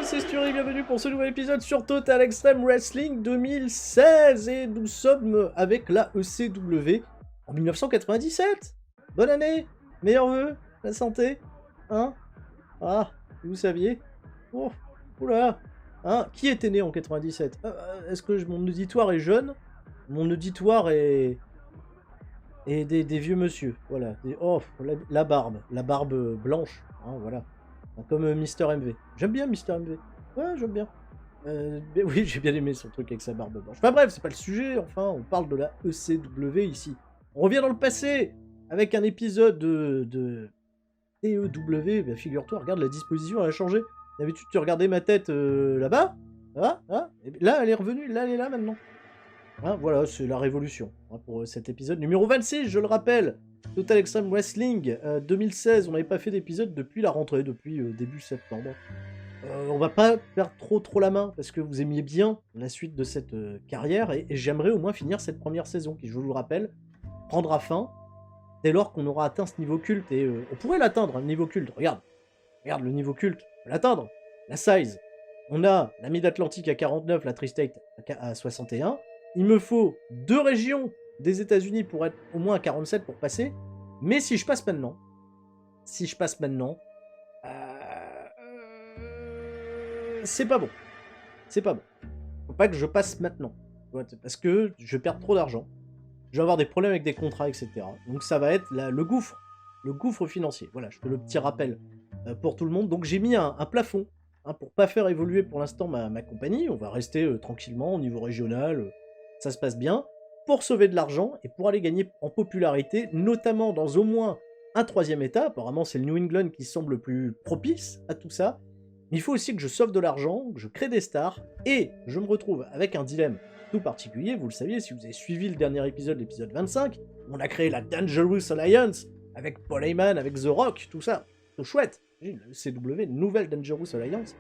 c'est Sturi, bienvenue pour ce nouvel épisode sur Total Extreme Wrestling 2016 et nous sommes avec la ECW en 1997. Bonne année, meilleurs vœux, la santé, hein? Ah, vous saviez? Oh, oula, hein? Qui était né en 97? Est-ce que mon auditoire est jeune? Mon auditoire est... Et des vieux monsieur, voilà. Oh, la barbe blanche, hein, voilà. Comme Mister MV. J'aime bien Mister MV. Ouais, j'aime bien. Mais oui, j'ai bien aimé son truc avec sa barbe blanche. Enfin bref, c'est pas le sujet, enfin, on parle de la ECW ici. On revient dans le passé, avec un épisode de TEW. Bah, figure-toi, regarde, la disposition, elle a changé. D'habitude, tu regardais ma tête là-bas. Ah, et là, elle est revenue, là, elle est là maintenant. Hein, voilà, c'est la révolution hein, pour cet épisode numéro 26, je le rappelle. Total Extreme Wrestling 2016, on n'avait pas fait d'épisode depuis la rentrée, depuis début septembre. On va pas perdre trop la main parce que vous aimiez bien la suite de cette carrière et j'aimerais au moins finir cette première saison qui, je vous le rappelle, prendra fin dès lors qu'on aura atteint ce niveau culte et on pourrait l'atteindre, le niveau culte. Regarde le niveau culte, on peut l'atteindre. La size, on a la Mid-Atlantique à 49, la Tri-State à 61. Il me faut 2 régions des États-Unis pour être au moins à 47 pour passer. Mais si je passe maintenant, c'est pas bon. C'est pas bon. Faut pas que je passe maintenant. Parce que je perds trop d'argent. Je vais avoir des problèmes avec des contrats, etc. Donc ça va être le gouffre. Le gouffre financier. Voilà, je fais le petit rappel pour tout le monde. Donc j'ai mis un plafond hein, pour pas faire évoluer pour l'instant ma compagnie. On va rester tranquillement au niveau régional. Ça se passe bien. Pour sauver de l'argent et pour aller gagner en popularité, notamment dans au moins un 3e état. Apparemment, c'est le New England qui semble le plus propice à tout ça. Mais il faut aussi que je sauve de l'argent, que je crée des stars, et je me retrouve avec un dilemme tout particulier. Vous le saviez, si vous avez suivi le dernier épisode, l'épisode 25, on a créé la Dangerous Alliance, avec Paul Heyman, avec The Rock, tout ça. C'est chouette. Le CW, nouvelle Dangerous Alliance.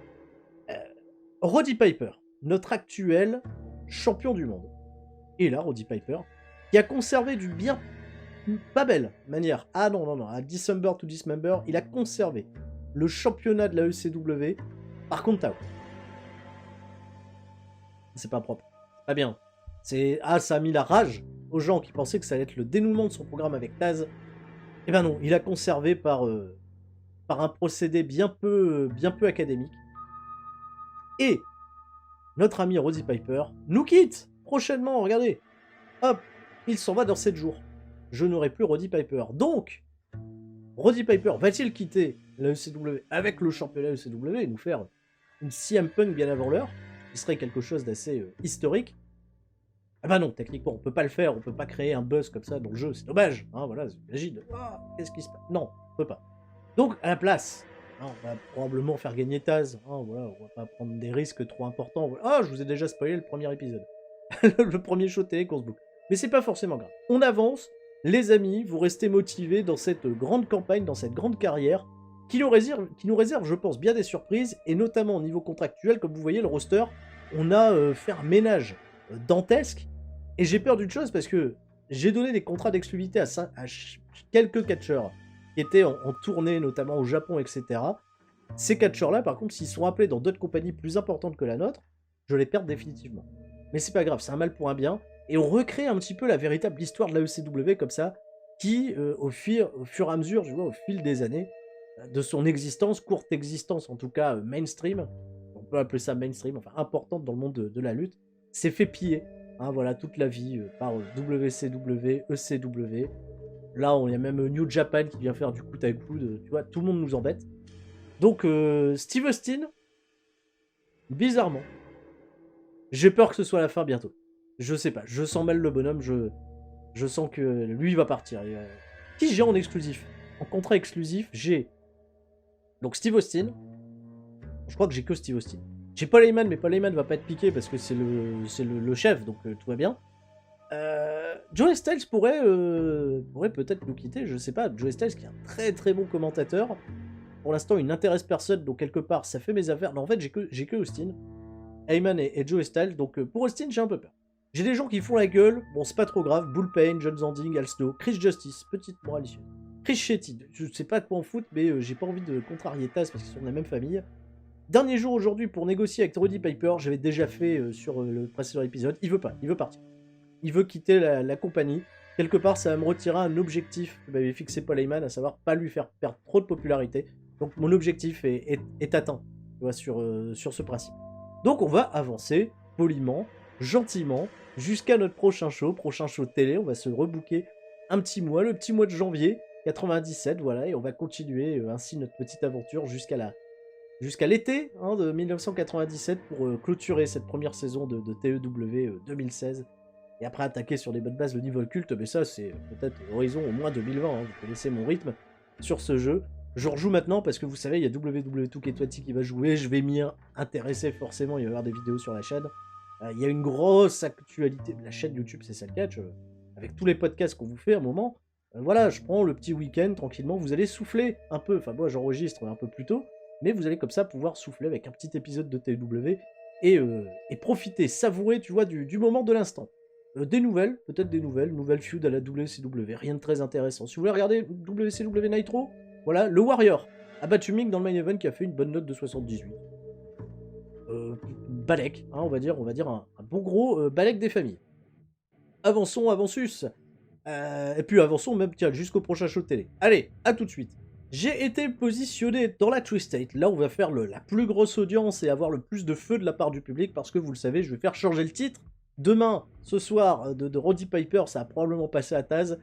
Roddy Piper, notre actuel champion du monde. Et là, Roddy Piper, qui a conservé d'une bien pas belle manière. Ah non, à December to Dismember, il a conservé le championnat de la ECW. Par contre, Tao. C'est pas propre. Pas bien. Ça a mis la rage aux gens qui pensaient que ça allait être le dénouement de son programme avec Taz. Eh ben non, il a conservé par un procédé bien peu académique. Et notre ami Roddy Piper nous quitte prochainement, regardez. Hop, il s'en va dans 7 jours. Je n'aurai plus Roddy Piper. Donc, Roddy Piper va-t-il quitter la ECW avec le championnat ECW et nous faire une CM Punk bien avant l'heure, qui serait quelque chose d'assez historique? Ah bah non, techniquement, on peut pas le faire, on peut pas créer un buzz comme ça dans le jeu, c'est dommage. Hein, voilà, imagine, qu'est-ce qui se passe? Non, on peut pas. Donc, à la place, hein, on va probablement faire gagner Taz. Hein, voilà, on va pas prendre des risques trop importants. Ah, je vous ai déjà spoilé le premier épisode. Le premier show télé qu'on se boucle. Mais c'est pas forcément grave. On avance, les amis, vous restez motivés dans cette grande campagne, dans cette grande carrière, qui nous réserve, je pense, bien des surprises, et notamment au niveau contractuel, comme vous voyez, le roster, on a fait un ménage dantesque, et j'ai peur d'une chose, parce que j'ai donné des contrats d'exclusivité à quelques catcheurs qui étaient en tournée, notamment au Japon, etc. Ces catcheurs-là, par contre, s'ils sont appelés dans d'autres compagnies plus importantes que la nôtre, je les perds définitivement. Mais c'est pas grave, c'est un mal pour un bien. Et on recrée un petit peu la véritable histoire de la ECW comme ça, qui, au fur et à mesure, je vois, au fil des années, de son existence, courte existence en tout cas mainstream, on peut appeler ça mainstream, enfin importante dans le monde de la lutte, s'est fait piller, hein, voilà, toute la vie par WCW, ECW. Là, il y a même New Japan qui vient faire du coude à coude, tu vois, tout le monde nous embête. Donc, Steve Austin, bizarrement, j'ai peur que ce soit la fin bientôt. Je sais pas, je sens mal le bonhomme, je sens que lui il va partir. Qui j'ai en exclusif? En contrat exclusif, j'ai donc Steve Austin. Je crois que j'ai que Steve Austin. J'ai Paul Heyman, mais Paul Heyman va pas être piqué parce que c'est le chef, donc tout va bien. Joey Styles pourrait peut-être nous quitter, je sais pas. Joey Styles qui est un très bon commentateur. Pour l'instant, il n'intéresse personne, donc quelque part, ça fait mes affaires. Non, en fait, j'ai que Austin. Heyman et Joey Styles, donc pour Austin, j'ai un peu peur. J'ai des gens qui font la gueule, bon, c'est pas trop grave. Bull Payne, John Zanding, Al Snow, Chris Justice, petite morale Chris Shetty, je sais pas quoi en foutre, mais j'ai pas envie de contrarier Taz parce qu'ils sont de la même famille. Dernier jour aujourd'hui pour négocier avec Roddy Piper. J'avais déjà fait sur le précédent épisode. Il veut pas, il veut partir. Il veut quitter la compagnie. Quelque part, ça va me retirer un objectif que m'avait fixé Paul Heyman, à savoir pas lui faire perdre trop de popularité. Donc mon objectif est atteint, tu vois, sur ce principe. Donc on va avancer poliment, gentiment, jusqu'à notre prochain show télé. On va se rebooker un petit mois, le petit mois de janvier 97, voilà, et on va continuer ainsi notre petite aventure jusqu'à l'été de 1997 pour clôturer cette première saison de TEW 2016. Et après attaquer sur des bonnes bases le niveau culte, mais ça c'est peut-être horizon au moins 2020, vous connaissez mon rythme sur ce jeu. Je rejoue maintenant parce que vous savez, il y a WWE2K20 qui va jouer, je vais m'y intéresser forcément, il va y avoir des vidéos sur la chaîne. Il y a une grosse actualité de la chaîne YouTube, c'est ça le catch, avec tous les podcasts qu'on vous fait à un moment. Voilà, je prends le petit week-end tranquillement, vous allez souffler un peu, enfin moi j'enregistre un peu plus tôt, mais vous allez comme ça pouvoir souffler avec un petit épisode de TW et profiter, savourer, tu vois, du moment de l'instant. Des nouvelles, peut-être des nouvelles feud à la WCW, rien de très intéressant. Si vous voulez regarder WCW Nitro, voilà, le Warrior a battu Mick dans le main event qui a fait une bonne note de 78. Balek, on va dire un bon gros Balek des familles. Avançons, avansus. Et puis avançons même, tiens, jusqu'au prochain show de télé. Allez, à tout de suite. J'ai été positionné dans la Tri-State. Là, on va faire la plus grosse audience et avoir le plus de feu de la part du public parce que vous le savez, je vais faire changer le titre. Demain, ce soir, de Roddy Piper, ça a probablement passé à Taz.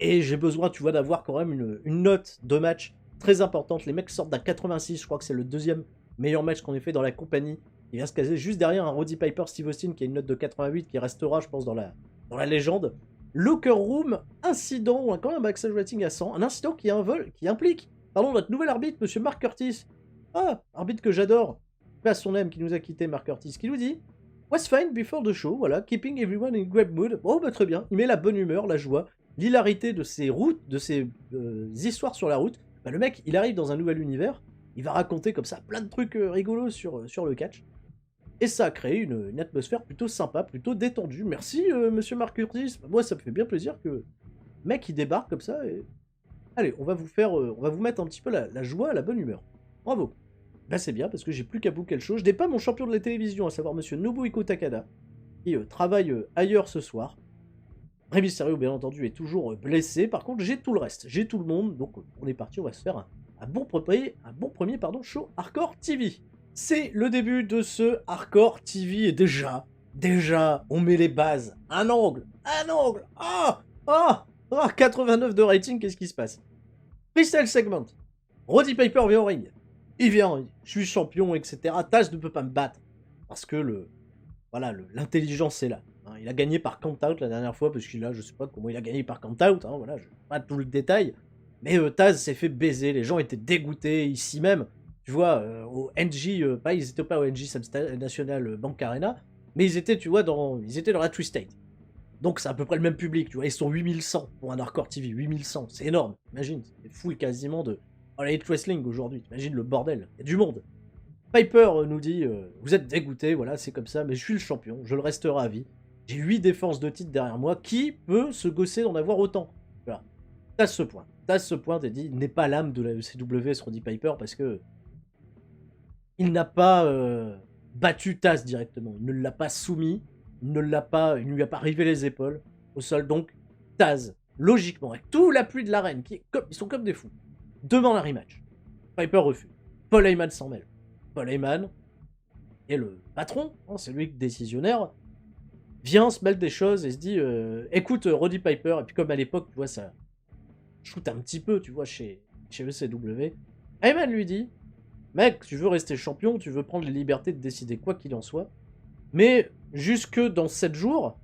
Et j'ai besoin, tu vois, d'avoir quand même une note de match très importante. Les mecs sortent d'un 86, je crois que c'est le deuxième meilleur match qu'on ait fait dans la compagnie. Il vient se caser juste derrière un Roddy Piper Steve Austin qui a une note de 88 qui restera, je pense, dans la légende. Locker Room, incident, on a quand même un backstage rating à 100. Un incident qui implique, pardon, notre nouvel arbitre, monsieur Mark Curtis. Ah, arbitre que j'adore. Pas son âme qui nous a quitté, Mark Curtis, qui nous dit was fine before the show, voilà, keeping everyone in great mood. Oh, bah très bien, il met la bonne humeur, la joie, l'hilarité de ses routes, de ses histoires sur la route. Bah, le mec, il arrive dans un nouvel univers, il va raconter comme ça plein de trucs rigolos sur le catch. Et ça a créé une atmosphère plutôt sympa, plutôt détendue. Merci, monsieur Mark Curtis. Moi, ça me fait bien plaisir que le mec, il débarque comme ça. Et allez, on va vous mettre un petit peu la joie, la bonne humeur. Bravo. Bah c'est bien, parce que j'ai plus qu'à bouquer le show. Je n'ai pas mon champion de la télévision, à savoir monsieur Nobuhiko Takada, qui travaille ailleurs ce soir. Rey Mysterio, bien entendu, est toujours blessé. Par contre, j'ai tout le reste. J'ai tout le monde. Donc, on est parti. On va se faire un bon premier show Hardcore TV. C'est le début de ce Hardcore TV. Et déjà, on met les bases. Un angle. 89 de rating, qu'est-ce qui se passe? Freestyle segment. Roddy Piper vient au ring. Il vient, je suis champion, etc. Taz ne peut pas me battre. Parce que l'intelligence est là. Il a gagné par count-out la dernière fois, parce qu'il a, je sais pas comment il a gagné par count-out, voilà, je sais pas tout le détail. Mais Taz s'est fait baiser, les gens étaient dégoûtés, ici même. Tu vois, au NJ, ils étaient pas au NJ National Bank Arena, mais ils étaient, tu vois, dans la Tri-State. Donc c'est à peu près le même public, tu vois, ils sont 8100 pour un Hardcore TV, 8100, c'est énorme, imagine, c'est full quasiment de All Elite Wrestling aujourd'hui, t'imagines le bordel, il y a du monde. Piper nous dit, vous êtes dégoûté, voilà, c'est comme ça, mais je suis le champion, je le resterai à vie. J'ai 8 défenses de titre derrière moi, qui peut se gosser d'en avoir autant? Voilà, t'as ce point, t'as dit, il n'est pas l'âme de la ECW, ce Roddy Piper, parce que il n'a pas battu Taz directement, il ne l'a pas soumis, il ne lui a pas rivé les épaules au sol. Donc Taz, logiquement, avec tout l'appui de l'arène, ils sont comme des fous, demande un rematch. Piper refuse. Paul Heyman s'en mêle. Paul Heyman est le patron, c'est lui le décisionnaire, vient se mêle des choses et se dit écoute Roddy Piper, et puis comme à l'époque, tu vois, ça shoot un petit peu, tu vois, chez ECW. Heyman lui dit mec, tu veux rester champion, tu veux prendre les libertés de décider quoi qu'il en soit, mais jusque dans 7 jours,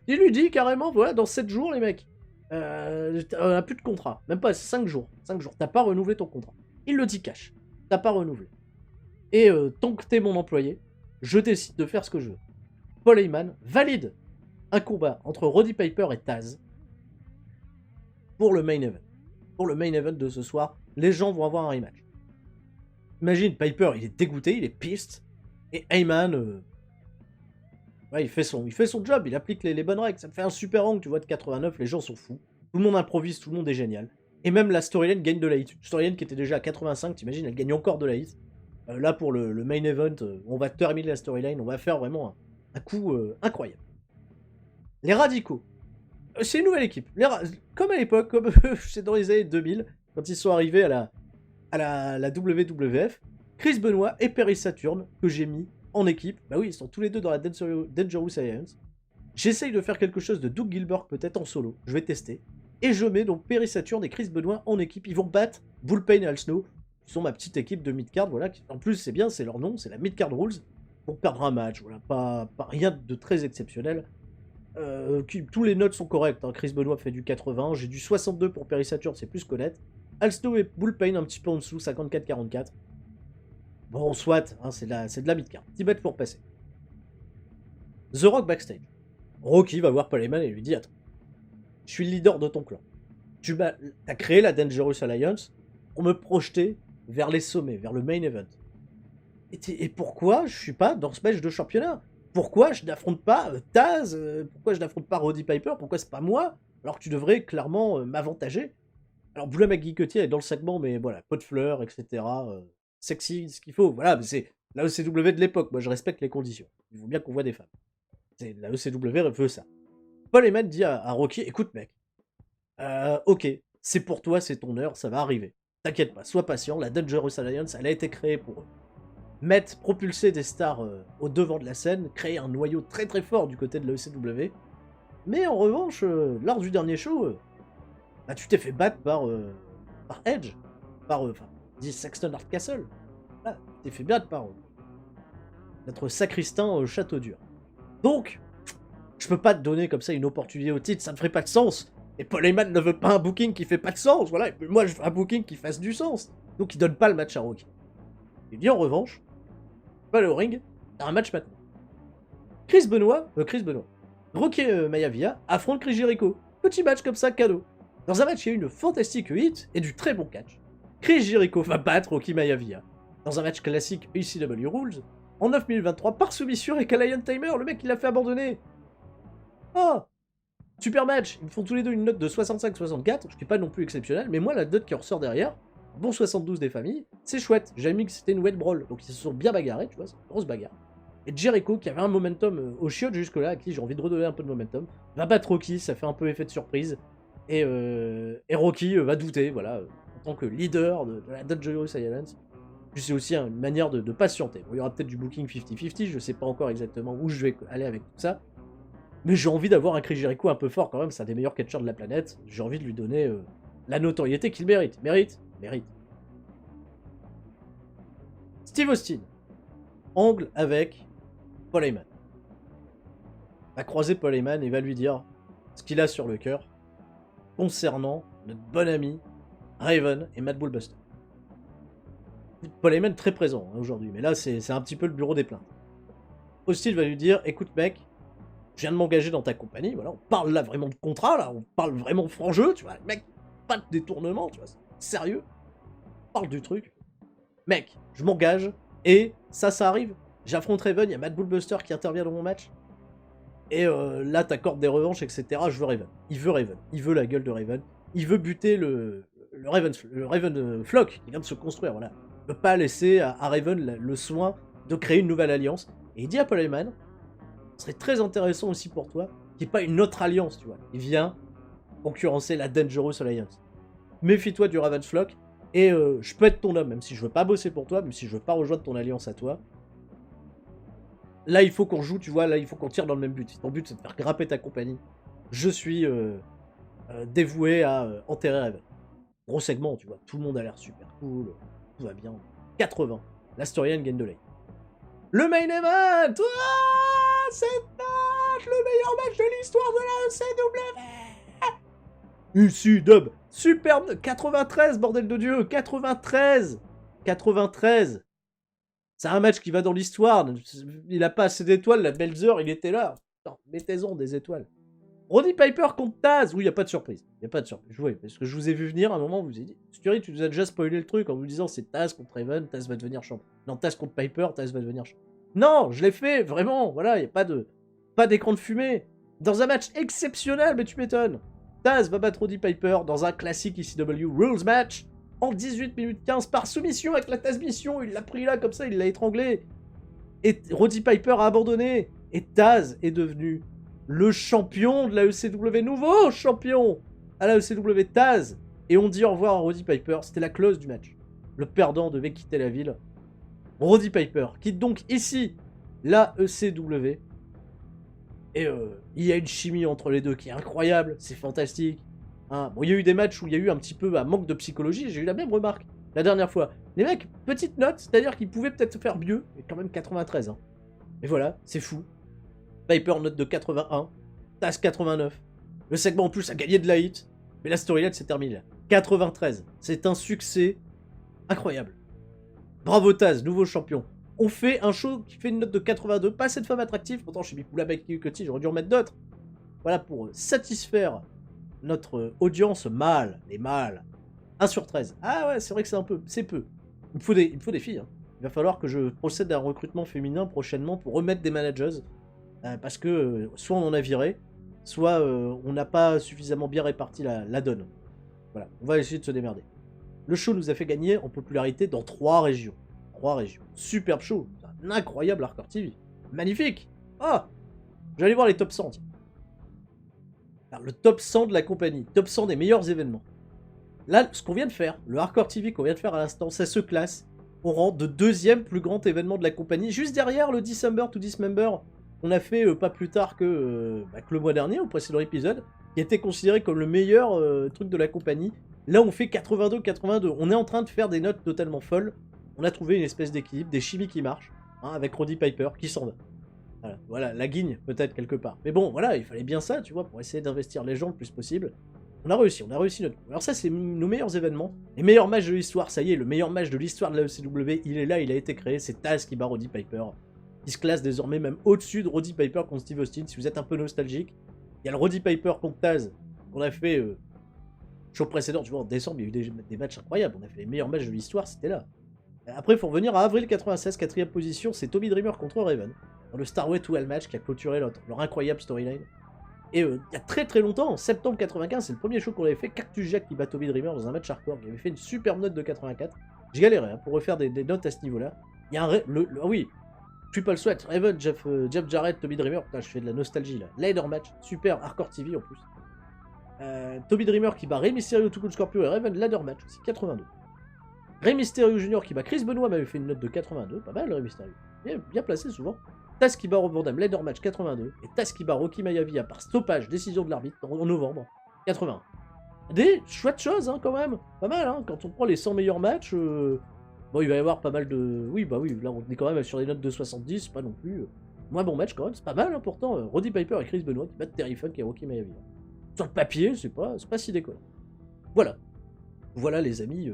il lui dit carrément, voilà, dans 7 jours, les mecs, on a plus de contrat. Même pas 5 jours. 5 jours. T'as pas renouvelé ton contrat. Il le dit cash. T'as pas renouvelé. Et tant que t'es mon employé, je décide de faire ce que je veux. Paul Heyman valide un combat entre Roddy Piper et Taz pour le main event. Pour le main event de ce soir, les gens vont avoir un rematch. Imagine, Piper, il est dégoûté, il est pissed. Et Heyman, il fait son job, il applique les bonnes règles. Ça me fait un super angle, tu vois, de 89, les gens sont fous. Tout le monde improvise, tout le monde est génial. Et même la storyline gagne de la hit. Une storyline qui était déjà à 85, t'imagines, elle gagne encore de la hit. Là, pour le main event, on va terminer la storyline, on va faire vraiment un coup incroyable. Les Radicaux. C'est une nouvelle équipe. Comme à l'époque, comme c'est dans les années 2000, quand ils sont arrivés à la WWF, Chris Benoit et Perry Saturn, que j'ai mis en équipe. Bah oui, ils sont tous les deux dans la Dangerous Alliance. J'essaye de faire quelque chose de Doug Gilbert peut-être en solo. Je vais tester. Et je mets donc Perry Saturn et Chris Benoit en équipe. Ils vont battre Bullpen et Al Snow, qui sont ma petite équipe de mid-card. Voilà. En plus, c'est bien, c'est leur nom, c'est la mid-card rules. Pour perdre un match, voilà. Pas rien de très exceptionnel. Tous les notes sont correctes. Hein. Chris Benoit fait du 80. J'ai du 62 pour Perry Saturn, c'est plus qu'honnête. Al Snow et Bullpen un petit peu en dessous, 54-44. Bon, soit, hein, c'est de la mid-card. Petit bet pour passer. The Rock backstage. Rocky va voir Paul Heyman et lui dit: attends, je suis le leader de ton clan. Tu as créé la Dangerous Alliance pour me projeter vers les sommets, vers le main event. Et pourquoi je suis pas dans ce match de championnat? Pourquoi je n'affronte pas Taz? Pourquoi je n'affronte pas Roddy Piper? Pourquoi c'est pas moi? Alors que tu devrais clairement m'avantager. Alors Boula McGee est dans le segment, mais voilà, pot de fleurs, etc. Sexy, ce qu'il faut. Voilà, mais c'est la ECW de l'époque. Moi, je respecte les conditions. Il faut bien qu'on voit des femmes. La ECW veut ça. Paul Heyman dit à Rocky: écoute, mec, ok, c'est pour toi, c'est ton heure, ça va arriver. T'inquiète pas, sois patient. La Dangerous Alliance, elle a été créée pour propulser des stars au devant de la scène, créer un noyau très très fort du côté de la ECW. Mais en revanche, lors du dernier show, bah, tu t'es fait battre par Edge, par Saxton Hardcastle. Voilà, tu t'es fait battre par notre sacristain Château Dur. Donc, je peux pas te donner comme ça une opportunité au titre, ça ne ferait pas de sens. Et Paul Heyman ne veut pas un booking qui fait pas de sens, voilà. Et moi, je veux un booking qui fasse du sens. Donc, il donne pas le match à Rocky. Il dit en revanche: pas le ring, t'as un match maintenant. Chris Benoit, Rocky Maivia affronte Chris Jericho. Petit match comme ça, cadeau. Dans un match, il y a eu une fantastique hit et du très bon catch. Chris Jericho va battre Rocky Maivia. Dans un match classique ECW Rules, en 9023 par soumission avec Alliant Timer, le mec il l'a fait abandonner. Oh, super match. Ils me font tous les deux une note de 65-64, ce qui n'est pas non plus exceptionnel, mais moi la note qui ressort derrière, bon 72 des familles, c'est chouette. J'avais mis que c'était une wet brawl, donc ils se sont bien bagarrés, tu vois, c'est une grosse bagarre. Et Jericho, qui avait un momentum au chiotte jusque-là, à qui j'ai envie de redonner un peu de momentum, va battre Rocky, ça fait un peu effet de surprise. Et Rocky va douter, voilà, en tant que leader de la Dangerous Alliance. C'est aussi une manière de patienter. Bon, il y aura peut-être du booking 50-50, je sais pas encore exactement où je vais aller avec tout ça. Mais j'ai envie d'avoir un Chris Jericho un peu fort quand même, c'est un des meilleurs catcheurs de la planète. J'ai envie de lui donner la notoriété qu'il mérite. Mérite. Steve Austin. Angle avec Paul Heyman. Va croiser Paul Heyman et va lui dire ce qu'il a sur le cœur concernant notre bon ami Raven et Matt Bullbuster. Paul Heyman très présent hein, aujourd'hui, mais là c'est un petit peu le bureau des plaintes. Austin va lui dire: écoute mec, je viens de m'engager dans ta compagnie, voilà, on parle là vraiment de contrat, là, on parle vraiment franc jeu, tu vois, mec, pas de détournement, tu vois, sérieux, on parle du truc. Mec, je m'engage, et ça arrive, j'affronte Raven, il y a Matt Bullbuster qui intervient dans mon match, et là t'accordes des revanches, etc., je veux Raven, il veut la gueule de Raven, il veut buter le Raven Flock, qui vient de se construire, voilà. Il ne peut pas laisser à Raven le soin de créer une nouvelle alliance, et il dit à Paul Heyman: ce serait très intéressant aussi pour toi qu'il n'y ait pas une autre alliance, tu vois. Il vient concurrencer la Dangerous Alliance. Méfie-toi du Raven Flock, et je peux être ton homme, même si je veux pas bosser pour toi, même si je veux pas rejoindre ton alliance à toi. Là, il faut qu'on joue, tu vois, là, il faut qu'on tire dans le même but. Si ton but, c'est de faire grimper ta compagnie, je suis dévoué à enterrer Raven. Gros segment, tu vois, tout le monde a l'air super cool, tout va bien. 80, la storyline gagne de l'œil. Le main event, c'est le meilleur match de l'histoire de la ECW. Ici, Dub, superbe, 93, bordel de Dieu, 93. C'est un match qui va dans l'histoire. Il a pas assez d'étoiles, la Belzer, il était là. Mettez-en des étoiles. Roddy Piper contre Taz. Oui, il n'y a pas de surprise. Parce que je vous ai vu venir à un moment, vous avez dit: Stury, tu nous as déjà spoilé le truc en vous disant c'est Taz contre Raven, Taz va devenir champion. Non, Taz contre Piper, Taz va devenir champion. Non, je l'ai fait, vraiment, voilà, il n'y a pas d'écran de fumée. Dans un match exceptionnel, mais tu m'étonnes. Taz va battre Roddy Piper dans un classique ECW Rules match en 18 minutes 15 par soumission avec la transmission. Il l'a pris là comme ça, il l'a étranglé. Et Roddy Piper a abandonné. Et Taz est devenu le champion de la ECW, nouveau champion à la ECW, Taz. Et on dit au revoir à Roddy Piper, c'était la close du match. Le perdant devait quitter la ville. Roddy Piper quitte donc ici la ECW. Et il y a une chimie entre les deux qui est incroyable, c'est fantastique. Hein. Bon, il y a eu des matchs où il y a eu un petit peu un manque de psychologie, j'ai eu la même remarque la dernière fois. Les mecs, petite note, c'est-à-dire qu'ils pouvaient peut-être faire mieux, mais quand même 93. Hein. Et voilà, c'est fou. Piper note de 81, Taz 89. Le segment en plus a gagné de la hit, mais la storyline s'est terminée là. 93, c'est un succès incroyable. Bravo Taz, nouveau champion. On fait un show qui fait une note de 82, pas cette femme attractive, pourtant je suis mis Poula Becky Cutty, j'aurais dû en mettre d'autres. Voilà, pour satisfaire notre audience mâle, les mâles. 1 sur 13. Ah ouais, c'est vrai que c'est un peu, c'est peu. Il me faut des filles. Hein. Il va falloir que je procède à un recrutement féminin prochainement pour remettre des managers. Parce que soit on en a viré, soit on n'a pas suffisamment bien réparti la donne. Voilà, on va essayer de se démerder. Le show nous a fait gagner en popularité dans 3 régions. 3 régions. Superbe show. Un incroyable Hardcore TV. Magnifique. Ah, j'allais voir les top 100. Tiens. Alors, le top 100 de la compagnie. Top 100 des meilleurs événements. Là, ce qu'on vient de faire, le Hardcore TV qu'on vient de faire à l'instant, ça se classe au rang de 2e plus grand événement de la compagnie. Juste derrière le December to Dismember qu'on a fait pas plus tard que le mois dernier, au précédent épisode, qui était considéré comme le meilleur truc de la compagnie. Là, on fait 82-82. On est en train de faire des notes totalement folles. On a trouvé une espèce d'équilibre, des chimies qui marchent, hein, avec Roddy Piper qui s'en va. Voilà, la guigne peut-être quelque part. Mais bon, voilà, il fallait bien ça, tu vois, pour essayer d'investir les gens le plus possible. On a réussi notre coup. Alors ça, c'est nos meilleurs événements. Les meilleurs matchs de l'histoire, ça y est, le meilleur match de l'histoire de la ECW, il est là, il a été créé, c'est Taz qui bat Roddy Piper. Il se classe désormais même au-dessus de Roddy Piper contre Steve Austin, si vous êtes un peu nostalgique. Il y a le Roddy Piper contre Taz, qu'on a fait show précédent, tu vois, en décembre, il y a eu des matchs incroyables. On a fait les meilleurs matchs de l'histoire, c'était là. Après, il faut revenir à avril 96, 4ème position, c'est Tommy Dreamer contre Raven, dans le Starway to Hell match qui a clôturé leur incroyable storyline. Et il y a très très longtemps, en septembre 95, c'est le premier show qu'on avait fait, Cactus Jack qui bat Tommy Dreamer dans un match hardcore, il avait fait une superbe note de 84. J'ai galéré hein, pour refaire des notes à ce niveau-là. Il y a ah oui, Triple Sweat, Raven, Jeff Jarrett, Tommy Dreamer, putain, je fais de la nostalgie là. Ladder match, super, Hardcore TV en plus. Tommy Dreamer qui bat Rey Mysterio, Too Cold Scorpio et Raven, Ladder match aussi, 82. Rey Mysterio Jr. qui bat Chris Benoit m'avait fait une note de 82, pas mal Rey Mysterio, bien placé souvent. Taz qui bat Rob Van Dam, Ladder match 82, et Taz qui bat Rocky Maivia par stoppage, décision de l'arbitre en novembre 81. Des chouettes choses hein, quand même, pas mal hein, quand on prend les 100 meilleurs matchs, bon il va y avoir pas mal de... Oui bah oui, là on est quand même sur des notes de 70, pas non plus... Moins bon match quand même, c'est pas mal important, Roddy Piper et Chris Benoit qui battent Terry Funk et Rocky Maivia. Sur le papier, c'est pas si déconnant. Voilà les amis,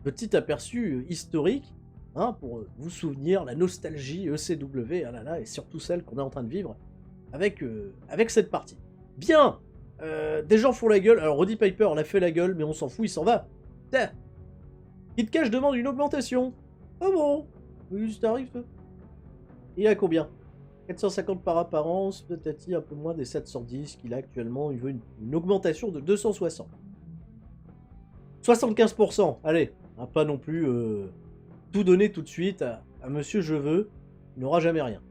petit aperçu historique, hein, pour vous souvenir la nostalgie ECW, ah là là, et surtout celle qu'on est en train de vivre avec cette partie. Bien, des gens font la gueule, alors Roddy Piper on a fait la gueule, mais on s'en fout, il s'en va. Tiens, Kid Cash demande une augmentation. Ah bon, oui, ça arrive. Il a combien 450 par apparence, peut-être un peu moins des 710 qu'il a actuellement, il veut une augmentation de 260. 75%, allez, hein, pas non plus tout donner tout de suite à Monsieur Je veux, il n'aura jamais rien.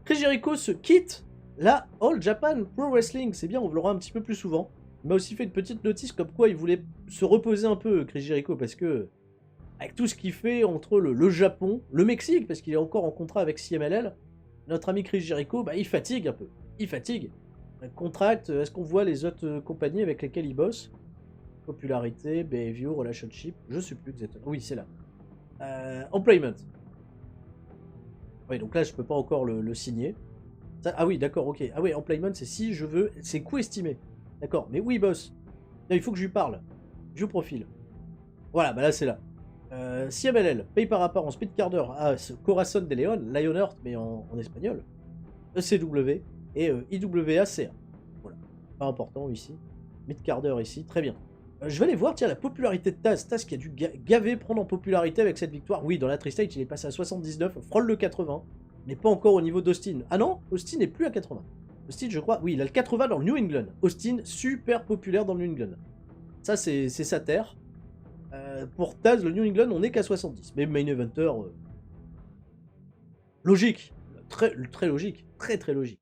Chris Jericho se quitte la All Japan Pro Wrestling, c'est bien, on l'aura un petit peu plus souvent. Il m'a aussi fait une petite notice comme quoi il voulait se reposer un peu, Chris Jericho, parce que avec tout ce qu'il fait entre le Japon, le Mexique, parce qu'il est encore en contrat avec CMLL, notre ami Chris Jericho, bah, il fatigue un peu. Il fatigue. Contract, est-ce qu'on voit les autres compagnies avec lesquelles il bosse? Popularité, behavior, relationship, je sais plus exactement. Oui, c'est là. Employment. Oui, donc là, je peux pas encore le signer. Ça, ah oui, d'accord, ok. Ah oui, employment, c'est si je veux... C'est coût estimé. D'accord, mais oui, boss. Là, il faut que je lui parle. Je profile. Voilà, bah là, c'est là. CMLL, paye par rapport en Speed Carder à Corazon de Leon, Lionheart, mais en espagnol. ECW et IWACA. Voilà, pas important ici. Mid Carder ici, très bien. Je vais aller voir, tiens, la popularité de Taz. Taz qui a dû gaver, prendre en popularité avec cette victoire. Oui, dans la Tri-State, il est passé à 79, frôle le 80. N'est pas encore au niveau d'Austin. Ah non, Austin n'est plus à 80. Austin, je crois, oui, il a le 80 dans le New England. Austin, super populaire dans le New England. Ça, c'est sa terre. Pour Taz, le New England, on n'est qu'à 70. Mais Main Eventer, logique. Très logique. Très logique.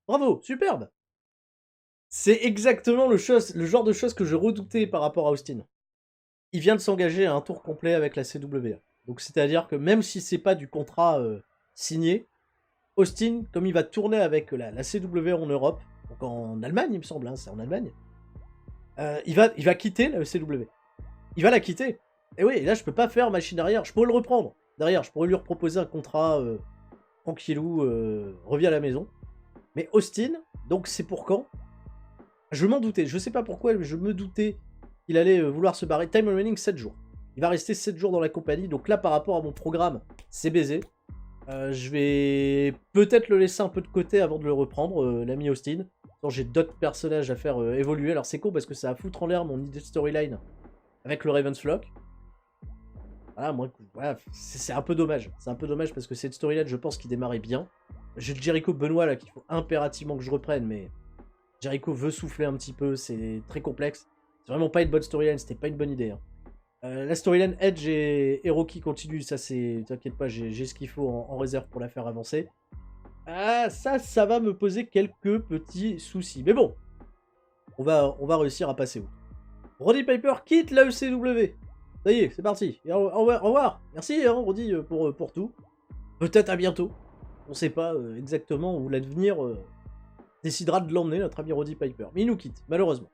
Bravo, superbe. C'est exactement le genre de choses que je redoutais par rapport à Austin. Il vient de s'engager à un tour complet avec la CWA. Donc c'est-à-dire que même si c'est pas du contrat signé, Austin, comme il va tourner avec la CWA en Europe, donc en Allemagne il me semble, hein, c'est en Allemagne, il va quitter la CWA. Il va la quitter. Et oui, et là je peux pas faire machine arrière, je pourrais le reprendre. Derrière, je pourrais lui proposer un contrat tranquillou, revient à la maison. Mais Austin, donc c'est pour quand? Je m'en doutais, je sais pas pourquoi, mais je me doutais qu'il allait vouloir se barrer. Time remaining 7 jours. Il va rester 7 jours dans la compagnie, donc là par rapport à mon programme, c'est baisé. Je vais peut-être le laisser un peu de côté avant de le reprendre, l'ami Austin. J'ai d'autres personnages à faire évoluer. Alors c'est con parce que ça va foutre en l'air mon idée de storyline avec le Raven's Flock. Voilà, moi, voilà, c'est un peu dommage. C'est un peu dommage parce que cette storyline, je pense qu'il démarrait bien. J'ai le Jericho Benoît là qu'il faut impérativement que je reprenne, mais Jericho veut souffler un petit peu, c'est très complexe. C'est vraiment pas une bonne storyline, c'était pas une bonne idée. Hein. La storyline Edge et Rocky continue, ça c'est... T'inquiète pas, j'ai ce qu'il faut en réserve pour la faire avancer. Ah, ça va me poser quelques petits soucis. Mais bon, on va réussir à passer où. Roddy Piper quitte la ECW. Ça y est, c'est parti. Et au revoir. Merci hein, Roddy pour tout. Peut-être à bientôt. On sait pas exactement où l'avenir décidera de l'emmener, notre ami Roddy Piper. Mais il nous quitte, malheureusement.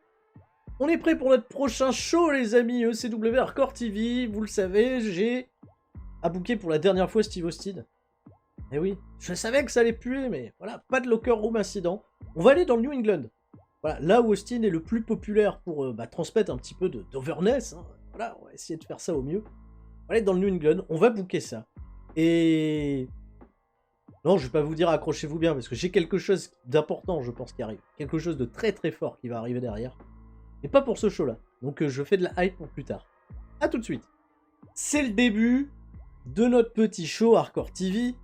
On est prêt pour notre prochain show, les amis. ECW Hardcore TV. Vous le savez, j'ai à booker pour la dernière fois Steve Austin. Eh oui, je savais que ça allait puer, mais voilà, pas de locker room incident. On va aller dans le New England. Voilà, là où Austin est le plus populaire pour transmettre un petit peu d'overness. Hein. Voilà, on va essayer de faire ça au mieux. On va aller dans le New England, on va booker ça. Et... Non, je vais pas vous dire accrochez-vous bien, parce que j'ai quelque chose d'important, je pense, qui arrive. Quelque chose de très fort qui va arriver derrière. Mais pas pour ce show-là. Donc je fais de la hype pour plus tard. A tout de suite. C'est le début de notre petit show Hardcore TV,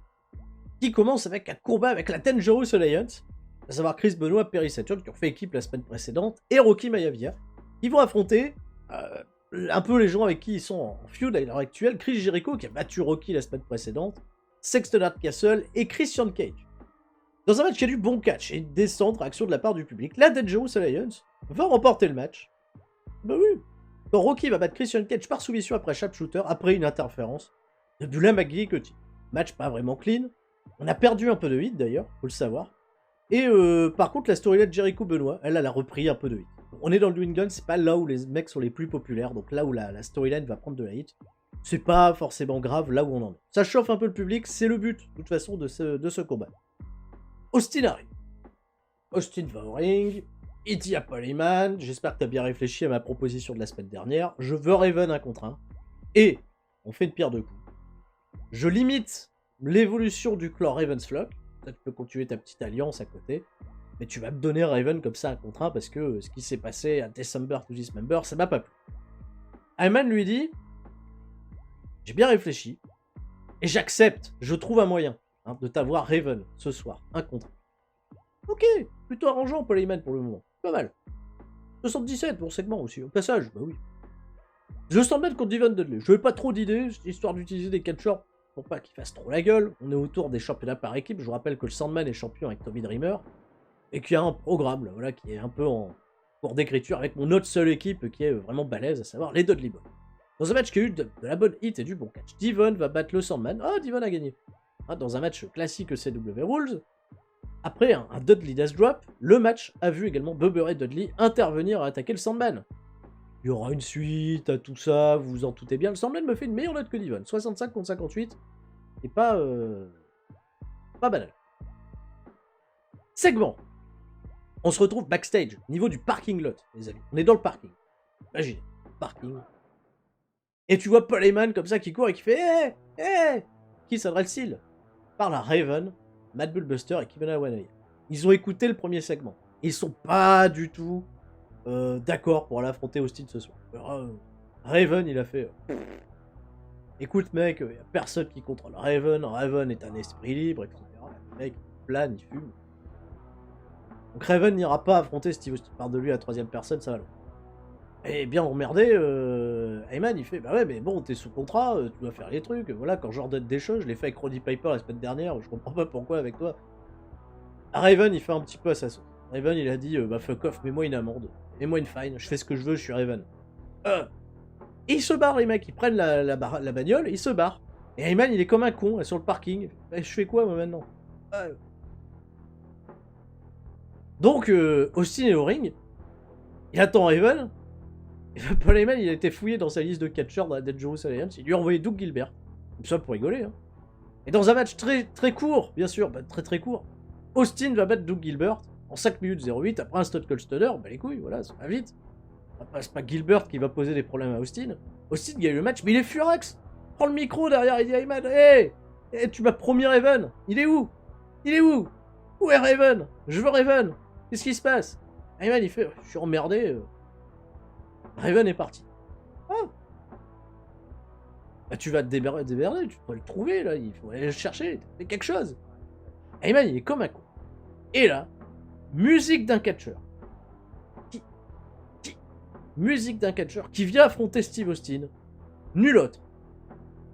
qui commence avec un combat avec la Dangerous Alliance, à savoir Chris Benoit, Perry Saturn, qui ont fait équipe la semaine précédente, et Rocky Maivia. Ils vont affronter un peu les gens avec qui ils sont en feud à l'heure actuelle. Chris Jericho, qui a battu Rocky la semaine précédente, Sexton Hardcastle et Christian Cage. Dans un match qui a du bon catch et une décente réaction de la part du public, la Dangerous Alliance va remporter le match. Bah oui. Donc Rocky va battre Christian Cage par soumission après sharpshooter, après une interférence de Bula McGee et Cutty. Match pas vraiment clean. On a perdu un peu de hit d'ailleurs, faut le savoir. Et par contre, la storyline de Jericho Benoit, elle a repris un peu de hit. On est dans le New England, c'est pas là où les mecs sont les plus populaires, donc là où la storyline va prendre de la hit. C'est pas forcément grave là où on en est. Ça chauffe un peu le public, c'est le but, de toute façon, de ce combat. Austin arrive. Austin va au ring, il dit à Paul Heyman, j'espère que t'as bien réfléchi à ma proposition de la semaine dernière, je veux Raven 1 contre 1, et on fait une pierre deux coups. Je limite l'évolution du clan Raven's Flock, peut-être tu peux continuer ta petite alliance à côté, mais tu vas me donner Raven comme ça 1 contre 1 parce que ce qui s'est passé à December to Dismember, ça m'a pas plu. Heyman lui dit, j'ai bien réfléchi, et j'accepte, je trouve un moyen de t'avoir Raven ce soir, 1 contre 1. Ok, plutôt arrangeant Paul Heyman pour le moment, pas mal. 77 pour segment aussi, au passage, bah oui. Je sens mettre contre Devon Dudley, je n'ai pas trop d'idées, histoire d'utiliser des catcheurs pour pas qu'ils fassent trop la gueule. On est autour des championnats par équipe, je vous rappelle que le Sandman est champion avec Tommy Dreamer, et qu'il y a un programme là, voilà, qui est un peu en cours d'écriture avec mon autre seule équipe qui est vraiment balèze, à savoir les Dudley Boys. Dans un match qui a eu de la bonne hit et du bon catch, Devon va battre le Sandman. Ah, Devon a gagné. Dans un match classique CW Rules. Après un Dudley Death Drop, le match a vu également Bubba Ray Dudley intervenir à attaquer le Sandman. Il y aura une suite à tout ça, vous vous en doutez bien. Le Sandman me fait une meilleure note que Devon. 65 contre 58. Et pas banal. Segment. On se retrouve backstage, au niveau du parking lot, les amis. On est dans le parking. Imaginez, parking. Et tu vois Paul Heyman comme ça qui court et qui fait qui s'adresse-t-il? Parle à Raven, Matt Bullbuster et Kevin Owens. Ils ont écouté le premier segment. Ils sont pas du tout d'accord pour aller affronter Austin ce soir. Alors, Raven, il a fait... Écoute mec, il n'y a personne qui contrôle Raven. Raven est un esprit libre, etc. Le mec, il plane, il fume. Donc Raven n'ira pas affronter Steve Austin. Parle de lui à la troisième personne, ça va loin. Et bien emmerdé, Heyman il fait bah ouais mais bon t'es sous contrat, tu dois faire les trucs, voilà quand j'ordonne des choses, je l'ai fait avec Roddy Piper la semaine dernière, je comprends pas pourquoi avec toi. Raven il fait un petit peu à sa sauce. Raven il a dit bah fuck off, mets-moi une amende, mets-moi une fine, je fais ce que je veux, je suis Raven. Et ils se barrent les mecs, ils prennent la bagnole, ils se barrent. Et Heyman il est comme un con là, sur le parking, je fais quoi moi maintenant? Donc Austin est au ring, il attend Raven. Et Paul Heyman, il a été fouillé dans sa liste de catcheurs dans la Dangerous Alliance. Il lui a envoyé Doug Gilbert. Tout ça pour rigoler. Hein. Et dans un match très très court, bien sûr, bah, très très court, Austin va battre Doug Gilbert en 5 minutes 08 après un Stone Cold Stunner. Bah les couilles, voilà, ça va vite. C'est pas Gilbert qui va poser des problèmes à Austin. Austin gagne le match, mais il est furax. Prends le micro derrière, il dit à Heyman, hey, tu m'as promis Raven. Il est où? Il est où? Où est Raven? Je veux Raven. Qu'est-ce qui se passe? Heyman, il fait, je suis emmerdé. Raven est parti. Ah. Bah tu vas te démerder, tu dois le trouver là, il faut aller le chercher, fais quelque chose. Heyman il est comme un con. Et là, musique d'un catcheur. Musique d'un catcheur qui vient affronter Steve Austin. Nul autre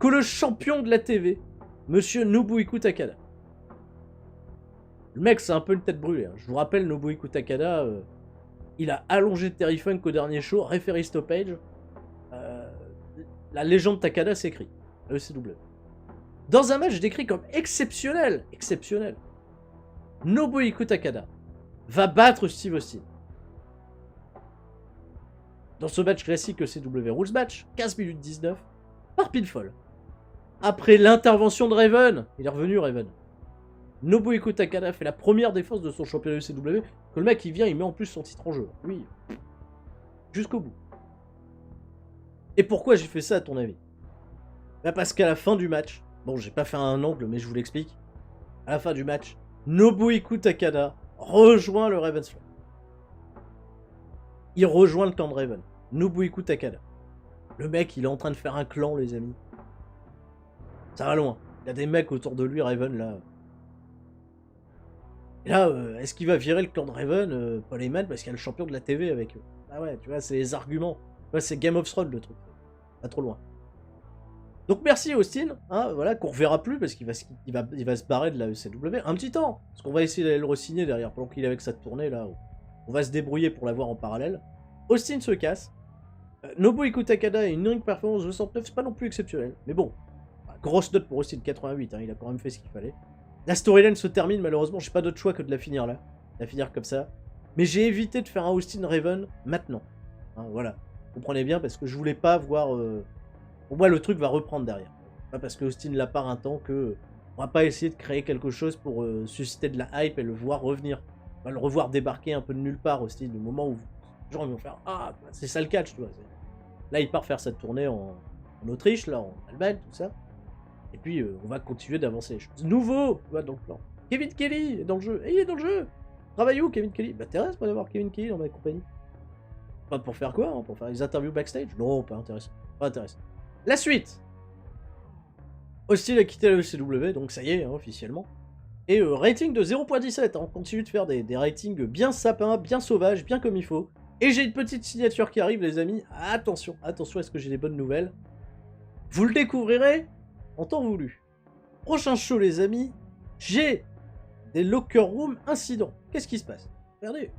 que le champion de la TV, Monsieur Nobuhiko Takada. Le mec c'est un peu une tête brûlée. Hein. Je vous rappelle Nobuhiko Takada... il a allongé Terry Funk au dernier show, referee stoppage. La légende Takada s'écrit. ECW. Dans un match décrit comme exceptionnel, Nobuhiko Takada va battre Steve Austin. Dans ce match classique ECW Rules Match, 15 minutes 19, par pinfall. Après l'intervention de Raven, il est revenu Raven. Nobuhiko Takada fait la première défense de son championnat ECW, que le mec il vient, il met en plus son titre en jeu. Oui. Jusqu'au bout. Et pourquoi j'ai fait ça à ton avis? Bah parce qu'à la fin du match, bon j'ai pas fait un angle mais je vous l'explique. À la fin du match, Nobuhiko Takada rejoint le Raven's Floor. Il rejoint le clan de Raven. Nobuhiko Takada. Le mec il est en train de faire un clan les amis. Ça va loin. Il y a des mecs autour de lui Raven là. Et là, est-ce qu'il va virer le clan de Raven, Paul Heyman, parce qu'il y a le champion de la TV avec eux? Ah ouais, tu vois, c'est les arguments. Tu vois, c'est Game of Thrones le truc. Pas trop loin. Donc merci Austin, hein, voilà, qu'on reverra plus parce qu'il va se barrer de la ECW un petit temps. Parce qu'on va essayer d'aller le re-signer derrière pendant qu'il est avec sa tournée là. On va se débrouiller pour l'avoir en parallèle. Austin se casse. Nobuhiko Takada a une ring performance de 69, c'est pas non plus exceptionnel. Mais bon, grosse note pour Austin, 88, hein, il a quand même fait ce qu'il fallait. La storyline se termine, malheureusement, j'ai pas d'autre choix que de la finir là. La finir comme ça. Mais j'ai évité de faire un Austin Raven maintenant. Hein, voilà. Vous comprenez bien, parce que je voulais pas voir... Pour moi, le truc va reprendre derrière. Pas parce que Austin l'a part un temps que... On va pas essayer de créer quelque chose pour susciter de la hype et le voir revenir. On va le revoir débarquer un peu de nulle part, Austin, au moment où... Les gens ils vont faire « Ah, c'est ça le catch, tu vois. » Là, il part faire sa tournée en Autriche, là, en Allemagne, tout ça. Et puis, on va continuer d'avancer les choses. Nouveau, tu vois, dans le plan. Kevin Kelly est dans le jeu. Et il est dans le jeu. Travaille où, Kevin Kelly? M'intéresse, moi, d'avoir Kevin Kelly dans ma compagnie. Pas pour faire quoi, hein, pour faire des interviews backstage? Non, pas intéressant. Pas intéressant. La suite. Austin a quitté la ECW, donc ça y est, hein, officiellement. Et rating de 0.17. Hein, on continue de faire des ratings bien sapins, bien sauvages, bien comme il faut. Et j'ai une petite signature qui arrive, les amis. Attention, attention, est-ce que j'ai des bonnes nouvelles? Vous le découvrirez en temps voulu. Prochain show, les amis, j'ai des Locker Room incidents. Qu'est-ce qui se passe? Regardez,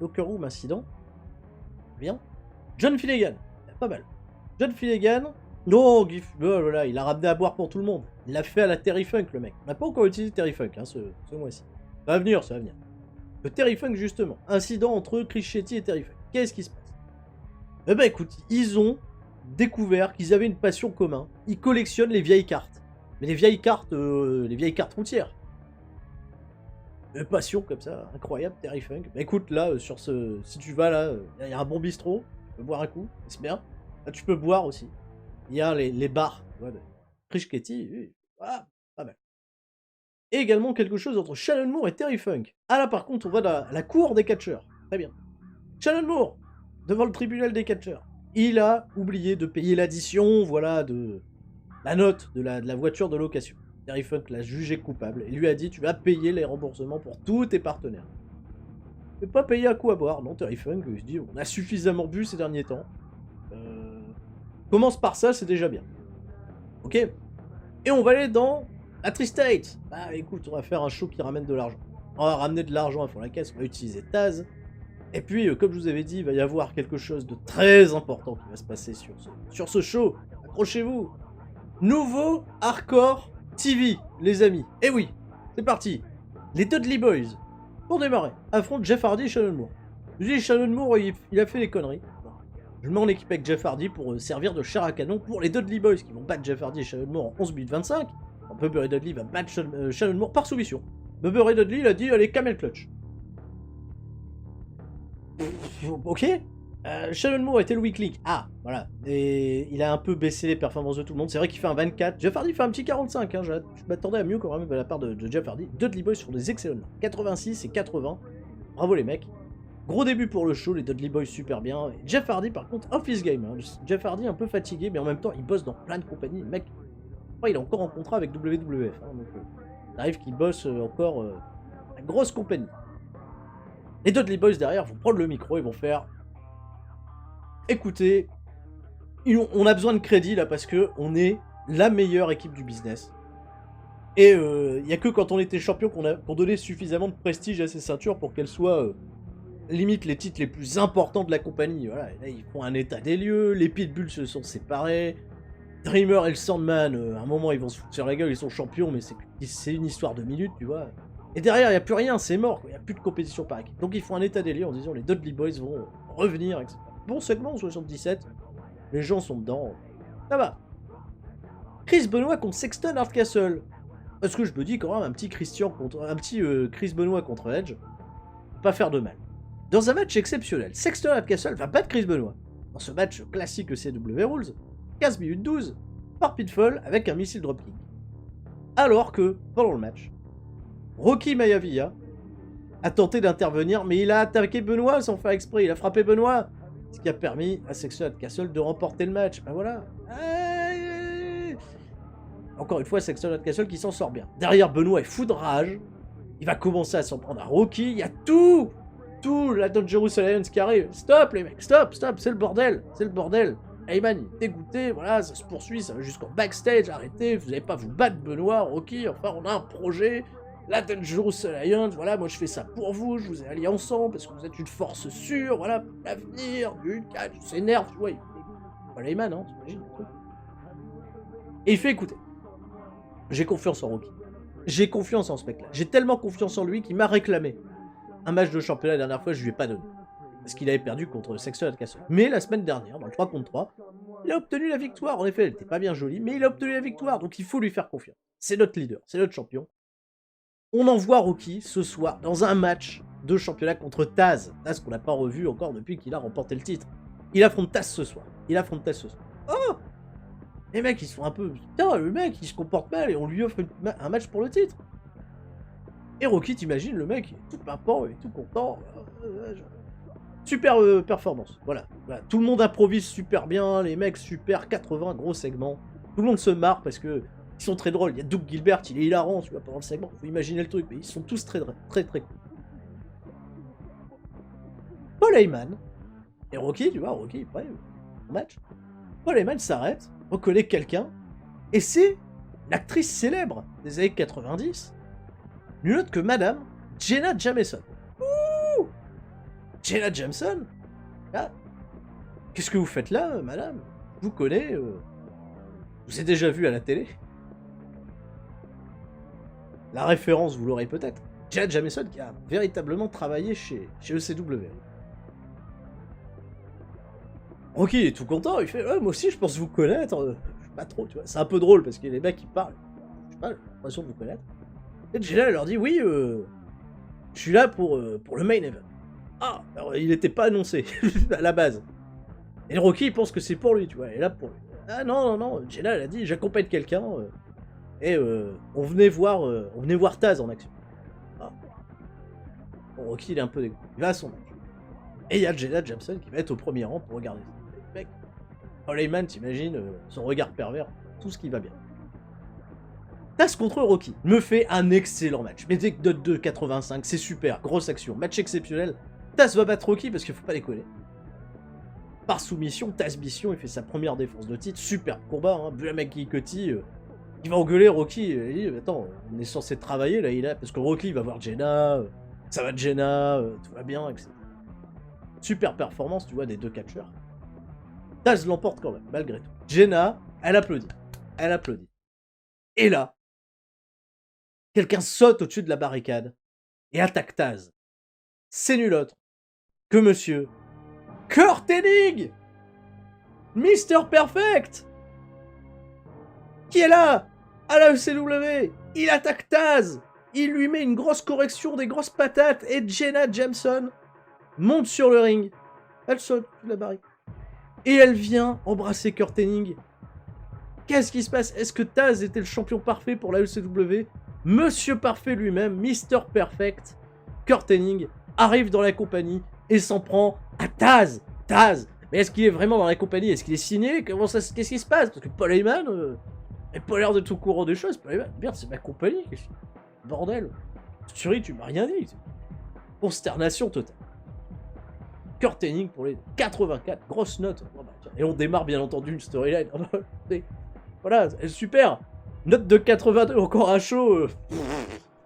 Locker Room incident. Bien. John Finnegan, pas mal. John Finnegan, non, voilà, il a ramené à boire pour tout le monde. Il l'a fait à la Terry Funk, le mec. On n'a pas encore utilisé Terry Funk, hein, ce mois-ci. Ça va venir, ça va venir. Le Terry Funk, justement. Incident entre Chris Shetty et Terry Funk. Qu'est-ce qui se passe? Eh ben, écoute, ils ont découvert qu'ils avaient une passion commune. Ils collectionnent les vieilles cartes. Mais les vieilles cartes routières. Une passion comme ça, incroyable, Terry Funk. Bah écoute, là, si tu vas là, il y a un bon bistrot, tu peux boire un coup, c'est bien. Là, tu peux boire aussi. Il y a les bars, tu vois, de Chris Shetty, voilà, pas mal. Et également quelque chose entre Shannon Moore et Terry Funk. Ah là, par contre, on va à la cour des catcheurs. Très bien. Shannon Moore, devant le tribunal des catcheurs. Il a oublié de payer l'addition, voilà, de la note de la voiture de location. Terry Funk l'a jugé coupable et lui a dit tu vas payer les remboursements pour tous tes partenaires. Je vais pas payer un coup à boire. Non, Terry Funk, il se dit, on a suffisamment bu ces derniers temps. Commence par ça, c'est déjà bien. Ok. Et on va aller dans la Tri-State. Bah écoute, on va faire un show qui ramène de l'argent. On va ramener de l'argent à fond la caisse, on va utiliser Taz. Et puis, comme je vous avais dit, il va y avoir quelque chose de très important qui va se passer sur ce show. Accrochez-vous. Nouveau Hardcore TV, les amis. Et oui, c'est parti. Les Dudley Boys, pour démarrer, affrontent Jeff Hardy et Shannon Moore. Je dis, Shannon Moore, il a fait des conneries. Je me mets en équipe avec Jeff Hardy pour servir de chair à canon pour les Dudley Boys qui vont battre Jeff Hardy et Shannon Moore en 11 minutes 25. Bubba Ray Dudley va battre Shannon Moore par soumission. Bubba Ray Dudley, il a dit, allez, camel clutch. Ok. Shannon Moore était le weak link. Ah, voilà. Et il a un peu baissé les performances de tout le monde. C'est vrai qu'il fait un 24. Jeff Hardy fait un petit 45. Hein. Je m'attendais à mieux quand même de la part de Jeff Hardy. Dudley Boys font des excellents. 86 et 80. Bravo les mecs. Gros début pour le show, les Dudley Boys super bien. Et Jeff Hardy par contre, off his game. Hein. Jeff Hardy un peu fatigué, mais en même temps, il bosse dans plein de compagnies. Le mec, il est encore en contrat avec WWF. Hein, donc, il arrive qu'il bosse encore une grosse compagnie. Les Dudley Boys derrière vont prendre le micro et vont faire... Écoutez, on a besoin de crédit là parce que on est la meilleure équipe du business. Et il n'y a que quand on était champion qu'on donnait suffisamment de prestige à ces ceintures pour qu'elles soient limite les titres les plus importants de la compagnie. Voilà. Et là, ils font un état des lieux, les Pitbulls se sont séparés. Dreamer et le Sandman, à un moment ils vont se foutre sur la gueule, ils sont champions, mais c'est une histoire de minutes, tu vois. Et derrière, il n'y a plus rien, c'est mort, il n'y a plus de compétition par équipe. Donc ils font un état des lieux en disant les Dudley Boys vont revenir, etc. Bon segment, 77, les gens sont dedans, ça va. Chris Benoit contre Sexton Hardcastle. Parce que je me dis quand même un petit Chris Benoit contre Edge, pas faire de mal. Dans un match exceptionnel, Sexton Hardcastle va battre Chris Benoit. Dans ce match classique CW Rules, 15 minutes 12, par Pitfall avec un missile dropkick. Alors que, pendant le match, Rocky Maivia a tenté d'intervenir, mais il a attaqué Benoit sans faire exprès, il a frappé Benoit, ce qui a permis à Sexton Hardcastle de remporter le match. Ben voilà. Encore une fois, Sexton Hardcastle qui s'en sort bien. Derrière, Benoit est fou de rage, il va commencer à s'en prendre à Rocky, il y a tout la Dangerous Alliance qui arrive. Stop les mecs, stop, c'est le bordel, Heyman il est dégoûté, voilà, ça se poursuit, ça va jusqu'en backstage, arrêtez, vous n'allez pas vous battre Benoît, Rocky, enfin on a un projet, la Dangerous Alliance, voilà, moi je fais ça pour vous, je vous ai alliés ensemble, parce que vous êtes une force sûre, voilà, pour l'avenir, une catch, il s'énerve, tu vois, voilà Heyman, hein, t'imagines. Et il fait écouter, j'ai confiance en Rocky, j'ai confiance en ce mec-là, j'ai tellement confiance en lui qu'il m'a réclamé un match de championnat la dernière fois, je lui ai pas donné. Parce qu'il avait perdu contre Sexton Hardcastle. Mais la semaine dernière, dans le 3 contre 3, il a obtenu la victoire. En effet, elle n'était pas bien jolie, mais il a obtenu la victoire. Donc il faut lui faire confiance. C'est notre leader, c'est notre champion. On envoie Rocky ce soir dans un match de championnat contre Taz. Taz qu'on n'a pas revu encore depuis qu'il a remporté le titre. Il affronte Taz ce soir. Oh! Les mecs, ils sont un peu... Putain, le mec, il se comporte mal et on lui offre un match pour le titre. Et Rocky, t'imagines, le mec, il est tout pimpant, il est tout content. Super performance, voilà. Tout le monde improvise super bien, les mecs super, 80, gros segment. Tout le monde se marre parce que ils sont très drôles. Il y a Doug Gilbert, il est hilarant, tu vois, pendant le segment. Faut imaginer le truc, mais ils sont tous très cool. Paul Heyman et Rocky, tu vois, Rocky, après, au match. Paul Heyman s'arrête, reconnaît quelqu'un, et c'est l'actrice célèbre des années 90, nul autre que Madame Jenna Jameson. Ouh, Jenna Jameson, là, qu'est-ce que vous faites là, madame? Je vous connais, vous ai déjà vu à la télé. La référence, vous l'aurez peut-être. Jenna Jameson qui a véritablement travaillé chez ECW. Rocky est tout content, il fait ouais, moi aussi je pense vous connaître, je sais pas trop, tu vois. C'est un peu drôle parce que les mecs qui parlent, je sais pas, j'ai l'impression de vous connaître. Et Jenna elle leur dit oui, je suis là pour le main event. Ah, alors, il n'était pas annoncé à la base. Et Rocky il pense que c'est pour lui, tu vois, il est là pour lui. Ah non, Jenna elle a dit j'accompagne quelqu'un et on venait voir Taz en action. Ah. Bon, Rocky il est un peu dégoûté, il va à son match. Et il y a Jenna Jameson qui va être au premier rang pour regarder ça. Mec, Paul Heyman, t'imagines, son regard pervers, tout ce qui va bien. Taz contre Rocky me fait un excellent match. Médic de 85, c'est super, grosse action, match exceptionnel. Taz va battre Rocky parce qu'il faut pas déconner. Par soumission, Taz Mission, il fait sa première défense de titre. Superbe combat, hein. Vu la mec qui il va engueuler Rocky. Il dit, attends, on est censé travailler là, parce que Rocky va voir Jenna, ça va de Jenna, tout va bien, etc. Super performance, tu vois, des deux catcheurs. Taz l'emporte quand même, malgré tout. Jenna, elle applaudit. Elle applaudit. Et là, quelqu'un saute au-dessus de la barricade et attaque Taz. C'est nul autre que monsieur Kurt Hennig, Mister Perfect, qui est là, à la ECW. Il attaque Taz. Il lui met une grosse correction, des grosses patates, et Jenna Jameson monte sur le ring. Elle saute de la barricade. Et elle vient embrasser Kurt Hennig. Qu'est-ce qui se passe? Est-ce que Taz était le champion parfait pour la ECW? Monsieur Parfait lui-même, Mister Perfect, Kurt Hennig, arrive dans la compagnie et s'en prend à Taz. Taz. Mais est-ce qu'il est vraiment dans la compagnie? Est-ce qu'il est signé? Qu'est-ce qui se passe? Parce que Paul Heyman n'a pas l'air de tout courant des choses. Paul Heyman, merde, c'est ma compagnie. Bordel. Thury, tu m'as rien dit. Consternation totale. Kurt Hennig pour les 84, grosse note. Et on démarre bien entendu une storyline. Voilà, super. Note de 82 encore à chaud.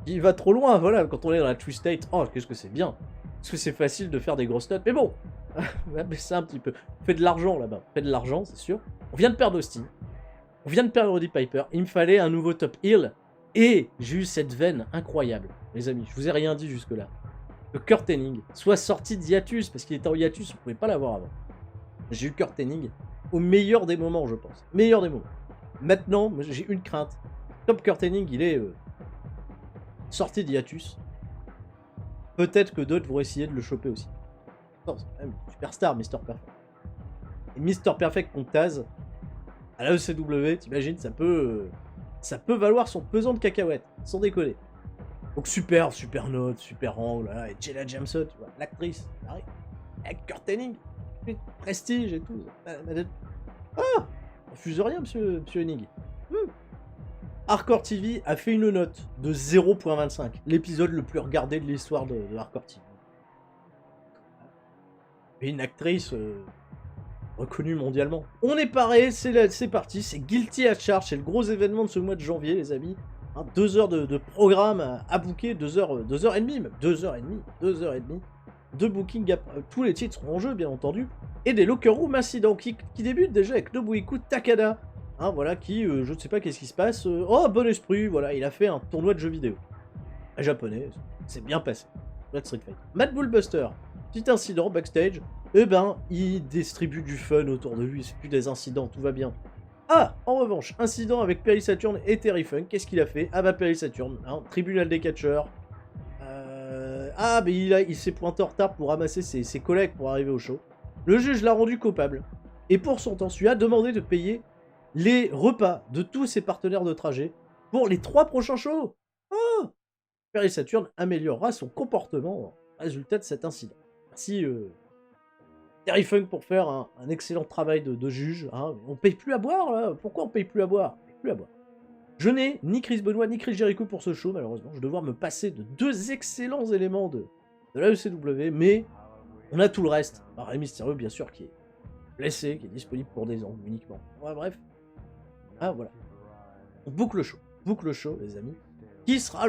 Il va trop loin, voilà, quand on est dans la Twistate. Oh, qu'est-ce que c'est bien. Parce que c'est facile de faire des grosses notes. Mais bon, mais c'est un petit peu. On fait de l'argent là-bas. On fait de l'argent, c'est sûr. On vient de perdre Austin. On vient de perdre Roddy Piper. Il me fallait un nouveau top heel. Et j'ai eu cette veine incroyable. Les amis, je vous ai rien dit jusque-là. Que Kurt Hennig soit sorti d'hiatus, parce qu'il était en hiatus, on ne pouvait pas l'avoir avant. J'ai eu Kurt Hennig au meilleur des moments, je pense. Meilleur des moments. Maintenant, j'ai une crainte. Comme Kurt Hennig, il est sorti d'hiatus. Peut-être que d'autres vont essayer de le choper aussi. Non, c'est quand même une superstar, Mister Perfect. Et Mister Perfect contre Taz, à la ECW, t'imagines, ça peut valoir son pesant de cacahuètes, sans déconner. Donc super note, super angle, là, et Jenna Jameson, tu vois, l'actrice, arrive, avec Kurt Hennig, prestige et tout. Ah, on refuse rien, monsieur Hennig. Hardcore TV a fait une note de 0.25, l'épisode le plus regardé de l'histoire de Hardcore TV. Et une actrice reconnue mondialement. On est paré, c'est parti, c'est Guilty as Charged, c'est le gros événement de ce mois de janvier, les amis. 2 heures de programme à booker, 2 heures et demie, même 2 heures et demie de booking. Tous les titres seront en jeu, bien entendu. Et des locker room incidents qui débutent déjà avec Nobuhiko Takada. Voilà, qui, je ne sais pas qu'est-ce qui se passe. Oh, bon esprit, voilà, il a fait un tournoi de jeux vidéo. Un japonais, c'est bien passé. Red Street Fight. Matt Bullbuster, petit incident backstage. Eh ben, il distribue du fun autour de lui, c'est plus des incidents, tout va bien. Ah, en revanche, incident avec Perry Saturn et Terry Funk, qu'est-ce qu'il a fait? Ah bah Perry Saturn, tribunal des catcheurs. Mais il s'est pointé en retard pour ramasser ses collègues pour arriver au show. Le juge l'a rendu coupable. Et pour son temps, lui a demandé de payer les repas de tous ses partenaires de trajet pour les 3 prochains shows. Oh, Perry Saturn améliorera son comportement résultat de cet incident. Merci Terry Funk pour faire un excellent travail de juge. On paye plus à boire là. Pourquoi on paye plus à boire? On paye plus à boire. Je n'ai ni Chris Benoit ni Chris Jericho pour ce show, malheureusement. Je vais devoir me passer de 2 excellents éléments de la ECW, mais on a tout le reste. Rey Mysterio, bien sûr, qui est blessé, qui est disponible pour des angles uniquement. Ouais, bref. Voilà. On boucle le show, les amis. Qui sera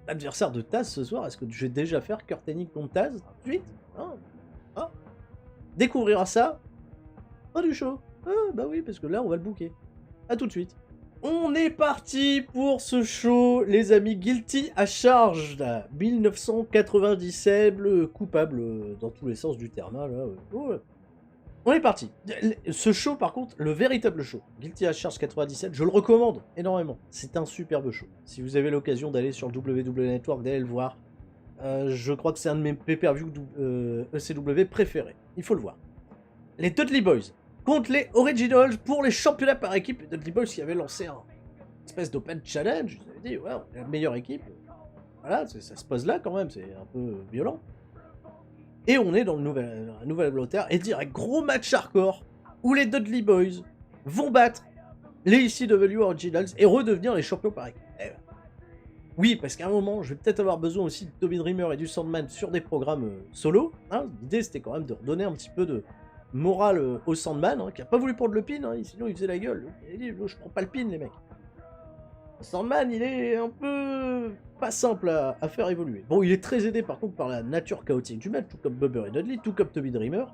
l'adversaire de Taz ce soir? Est-ce que je vais déjà faire Kurt Hennig contre Taz tout de suite? Découvrira ça du show. Bah oui, parce que là, on va le booker. A tout de suite. On est parti pour ce show, les amis. Guilty as Charged, 1997, le coupable dans tous les sens du terme. Là. On est parti. Ce show, par contre, le véritable show, Guilty as Charged 97, je le recommande énormément. C'est un superbe show. Si vous avez l'occasion d'aller sur le WWE Network, d'aller le voir, je crois que c'est un de mes pay-per-view ECW préférés. Il faut le voir. Les Dudley Boys contre les Originals pour les championnats par équipe. Les Dudley Boys qui avaient lancé un espèce d'open challenge. Ils avaient dit, ouais, on est la meilleure équipe. Voilà, ça se pose là quand même, c'est un peu violent. Et on est dans la Nouvelle-Angleterre et direct, gros match hardcore où les Dudley Boys vont battre les ECW Originals et redevenir les champions par équipe. Oui, parce qu'à un moment, je vais peut-être avoir besoin aussi de Tommy Dreamer et du Sandman sur des programmes solo. Hein. L'idée, c'était quand même de redonner un petit peu de morale au Sandman, hein, qui a pas voulu prendre le pin, hein, sinon il faisait la gueule. Il a dit, je prends pas le pin, les mecs. Le Sandman, il est un peu pas simple à faire évoluer. Bon, il est très aidé par contre par la nature chaotique du match, tout comme Bubber et Dudley, tout comme Tommy Dreamer.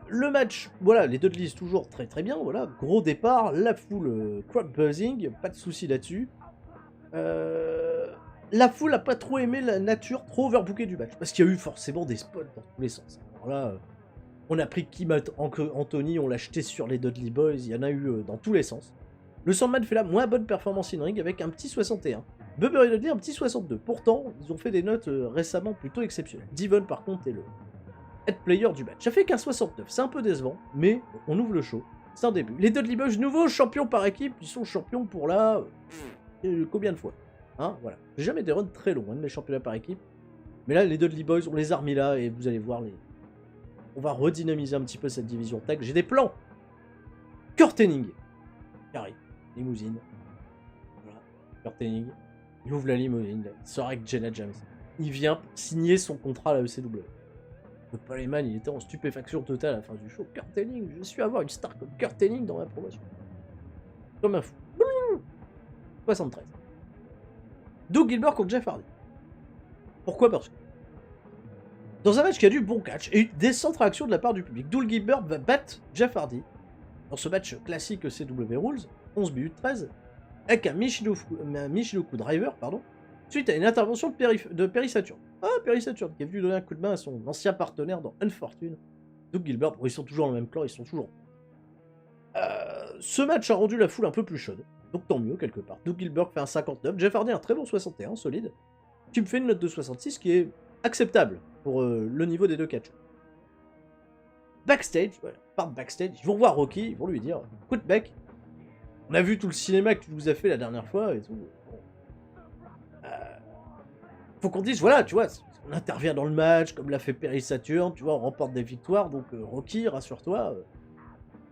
Le match, voilà, les Dudleys toujours très très bien, voilà, gros départ, la foule crowd buzzing, pas de souci là-dessus. La foule a pas trop aimé la nature trop overbookée du match, parce qu'il y a eu forcément des spots dans tous les sens. Alors là, on a pris Kim Anthony, on l'a jeté sur les Dudley Boys, il y en a eu dans tous les sens. Le Sandman fait la moins bonne performance in ring avec un petit 61. Bubber et Dudley un petit 62. Pourtant, ils ont fait des notes récemment plutôt exceptionnelles. Devon par contre est le head player du match. Ça fait qu'un 69, c'est un peu décevant, mais on ouvre le show. C'est un début. Les Dudley Boys, nouveaux champions par équipe, ils sont champions pour la... combien de fois, hein, voilà. J'ai jamais des runs très longs, hein, de mes championnats par équipe. Mais là, les Dudley Boys, on les a remis là, et vous allez voir, on va redynamiser un petit peu cette division tag. J'ai des plans. Kurt Hennig, carré, limousine. Voilà, Kurt Hennig, il ouvre la limousine, il sort avec Jenna James. Il vient signer son contrat à la ECW. Le Poleman, il était en stupéfaction totale à la fin du show. Kurt Hennig, je suis à avoir une star comme Kurt Hennig dans ma promotion. Comme un fou. 73. Doug Gilbert contre Jeff Hardy. Pourquoi? Parce que dans un match qui a du bon catch et des centres réactions de la part du public, Doug Gilbert va battre Jeff Hardy dans ce match classique CW Rules, 11 minutes 13, avec un Michinoku Driver, pardon, suite à une intervention de Perry Saturn. Ah, Perry Saturn, qui est venu donner un coup de main à son ancien partenaire dans Unfortune. Doug Gilbert, bon, ils sont toujours dans le même clan, ils sont toujours... ce match a rendu la foule un peu plus chaude. Donc tant mieux, quelque part. Doug Gilbert fait un 59, Jeff Hardy un très bon 61, solide. Qui me fait une note de 66 qui est acceptable pour le niveau des deux catchers. Backstage, voilà, part backstage, ils vont voir Rocky, ils vont lui dire « Écoute mec, on a vu tout le cinéma que tu nous as fait la dernière fois et tout. Bon. Faut qu'on dise, voilà, tu vois, on intervient dans le match, comme l'a fait Perry Saturn, tu vois, on remporte des victoires, donc Rocky, rassure-toi,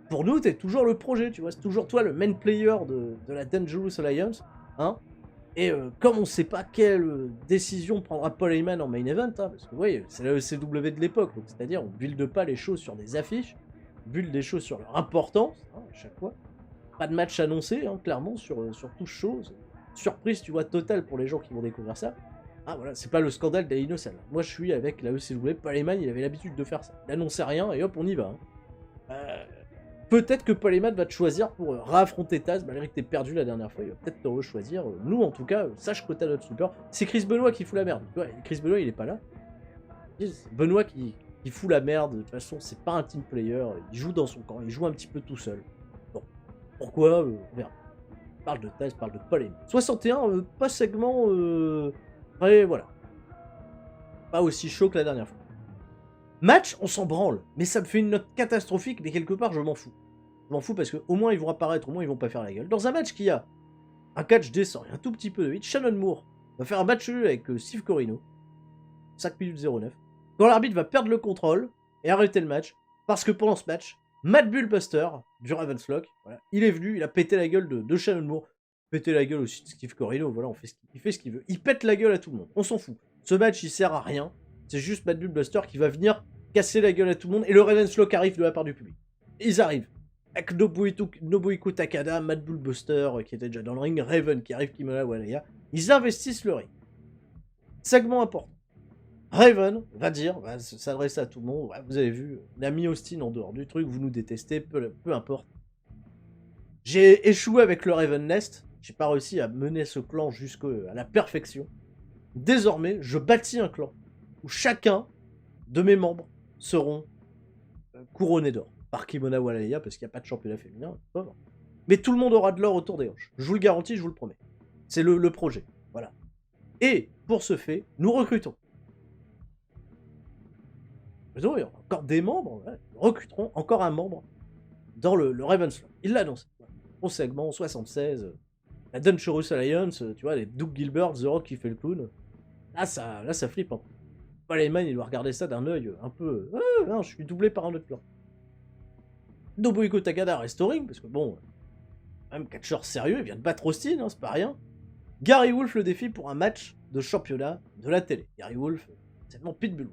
pour nous, t'es toujours le projet, tu vois, c'est toujours toi le main player de la Dangerous Alliance, hein. Et comme on sait pas quelle décision prendra Paul Heyman en main event, hein, parce que oui, c'est la ECW de l'époque, donc c'est-à-dire on build pas les choses sur des affiches, on build les choses sur leur importance, hein, à chaque fois. Pas de match annoncé, hein, clairement, sur tout chose. Surprise, tu vois, totale pour les gens qui vont découvrir ça. Ah voilà, c'est pas le scandale d'Ainocel. Moi je suis avec la ECW, Paul Heyman, il avait l'habitude de faire ça. Il annonçait rien et hop, on y va. Hein. Peut-être que Paul Heyman va te choisir pour réaffronter Taz, malgré que t'aies perdu la dernière fois, il va peut-être te re-choisir. Nous, en tout cas, sache que t'as notre super. C'est Chris Benoit qui fout la merde. Tu vois, Chris Benoit, il est pas là. C'est Benoit qui fout la merde. De toute façon, c'est pas un team player. Il joue dans son camp, il joue un petit peu tout seul. Bon, pourquoi on verra. Parle de Taz, parle de Paul Heyman. 61, pas segment. Ouais, voilà. Pas aussi chaud que la dernière fois. Match, on s'en branle, mais ça me fait une note catastrophique, mais quelque part, je m'en fous. Je m'en fous parce que au moins ils vont apparaître, au moins ils vont pas faire la gueule. Dans un match qui a un catch décent et un tout petit peu de hit, Shannon Moore va faire un match avec Steve Corino. 5 minutes 09. Quand l'arbitre va perdre le contrôle et arrêter le match, parce que pendant ce match, Matt Bullbuster, du Ravenslock, voilà, il est venu, il a pété la gueule de Shannon Moore. Pété la gueule aussi de Steve Corino, voilà, il fait ce qu'il veut. Il pète la gueule à tout le monde, on s'en fout. Ce match, il sert à rien. C'est juste Matt Bullbuster qui va venir casser la gueule à tout le monde et le Ravenslock arrive de la part du public. Ils arrivent. Avec Nobuhiko Takada, Matt Bullbuster qui était déjà dans le ring, Raven qui arrive, Kimura Walaya. Ils investissent le ring. Segment important. Raven va dire, va s'adresser à tout le monde. Ouais, vous avez vu, on a mis Austin en dehors du truc, vous nous détestez, peu importe. J'ai échoué avec le Raven Nest. J'ai pas réussi à mener ce clan jusqu'à la perfection. Désormais, je bâtis un clan où chacun de mes membres seront couronnés d'or par Kimona Walaya, parce qu'il n'y a pas de championnat féminin, pauvre. Mais tout le monde aura de l'or autour des hanches. Je vous le garantis, je vous le promets. C'est le projet. Voilà. Et pour ce fait, nous recrutons. Il y aura encore des membres. Ouais, nous recruterons encore un membre dans le Ravenslock. Il l'a annoncé. Au segment 76. La Dangerous Alliance, tu vois, les Doug Gilbert, The Rock qui fait le clown. Là, ça flippe. Hein. Paul Heyman, il doit regarder ça d'un œil un peu... Ah, non, je suis doublé par un autre clan. Nobuhiko Takada restoring, parce que bon... Même catcheur sérieux, il vient de battre Austin, hein, c'est pas rien. Gary Wolf le défie pour un match de championnat de la télé. Gary Wolf, c'est tellement pitbull.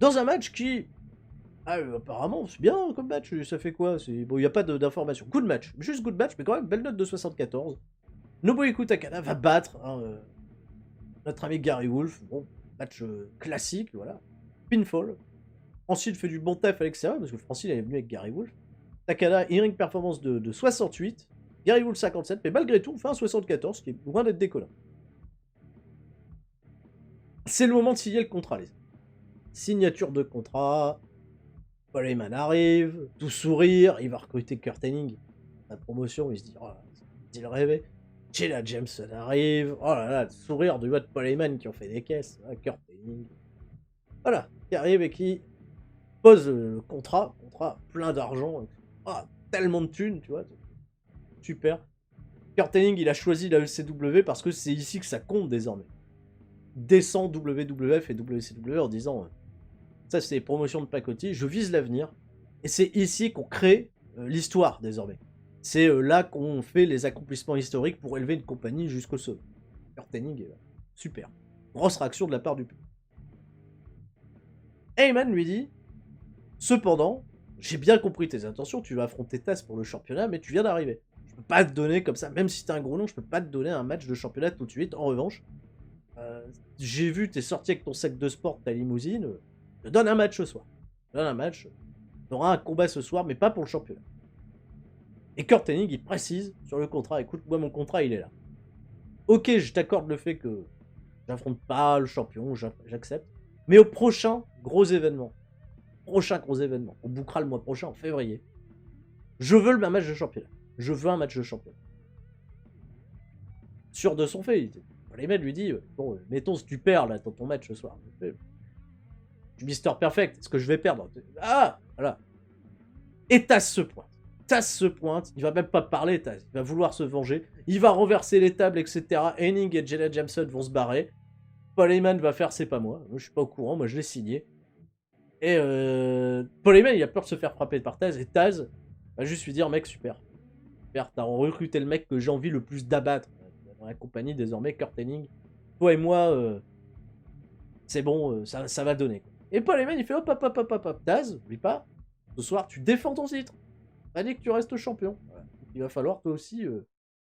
Dans un match qui... apparemment, c'est bien comme match, ça fait quoi? Bon, il n'y a pas d'informations. Good match, juste good match, mais quand même, belle note de 74. Nobuhiko Takada va battre notre ami Gary Wolf. Bon, match classique, voilà. Pinfall. Francine fait du bon taf à l'extérieur, parce que Francine elle est venue avec Gary Wolf. Takada, in-ring performance de 68. Gary Wolf 57, mais malgré tout, on fait un 74, qui est loin d'être décollant. C'est le moment de signer le contrat, les amis. Signature de contrat. Paul Heyman arrive, tout sourire, il va recruter Kurt Hennig. La promotion, il se dit, oh là, il rêvait. Sheila Jameson arrive, oh là là, le sourire du de Paul Heyman qui ont fait des caisses. Kurt Hennig. Voilà, qui arrive et qui pose le contrat plein d'argent. Tellement de thunes, tu vois. Super. Kurt Hennig, il a choisi la ECW parce que c'est ici que ça compte désormais. Descend WWF et WCW en disant ça c'est les promotions de pacotille, je vise l'avenir et c'est ici qu'on crée l'histoire désormais. C'est là qu'on fait les accomplissements historiques pour élever une compagnie jusqu'au sommet. Kurt Hennig, super. Grosse réaction de la part du public. Heyman lui dit cependant, j'ai bien compris tes intentions, tu vas affronter Taz pour le championnat, mais tu viens d'arriver. Je peux pas te donner comme ça, même si t'es un gros nom, je peux pas te donner un match de championnat tout de suite. En revanche, j'ai vu t'es sorti avec ton sac de sport, ta limousine, je te donne un match ce soir. Je te donne un match, t'auras un combat ce soir, mais pas pour le championnat. Et Kurt Hennig, il précise sur le contrat, écoute, moi mon contrat il est là. Ok, je t'accorde le fait que j'affronte pas le champion, j'accepte, mais au prochain gros événement, on bouquera le mois prochain en février, je veux un match de championnat. Je veux un match de championnat. Sûr de son fait, les mecs lui dit bon, mettons si tu perds là dans ton match ce soir. Je suis Mister Perfect, est-ce que je vais perdre? Ah, voilà. Et Taz se pointe. Taz se pointe, il va même pas parler, Taz. Il va vouloir se venger. Il va renverser les tables, etc. Hennig et Jenna Jameson vont se barrer. Paul Heyman va faire c'est pas moi. Moi je suis pas au courant, moi je l'ai signé. Et Paul Heyman il a peur de se faire frapper par Taz. Et Taz va juste lui dire mec super. Super, t'as recruté le mec que j'ai envie le plus d'abattre dans la compagnie désormais, Kurt Hennig. Toi et moi, c'est bon, ça va donner. Et Paul Heyman il fait hop, Taz, oublie pas, ce soir tu défends ton titre. T'as dit que tu restes champion. Voilà. Il va falloir toi aussi,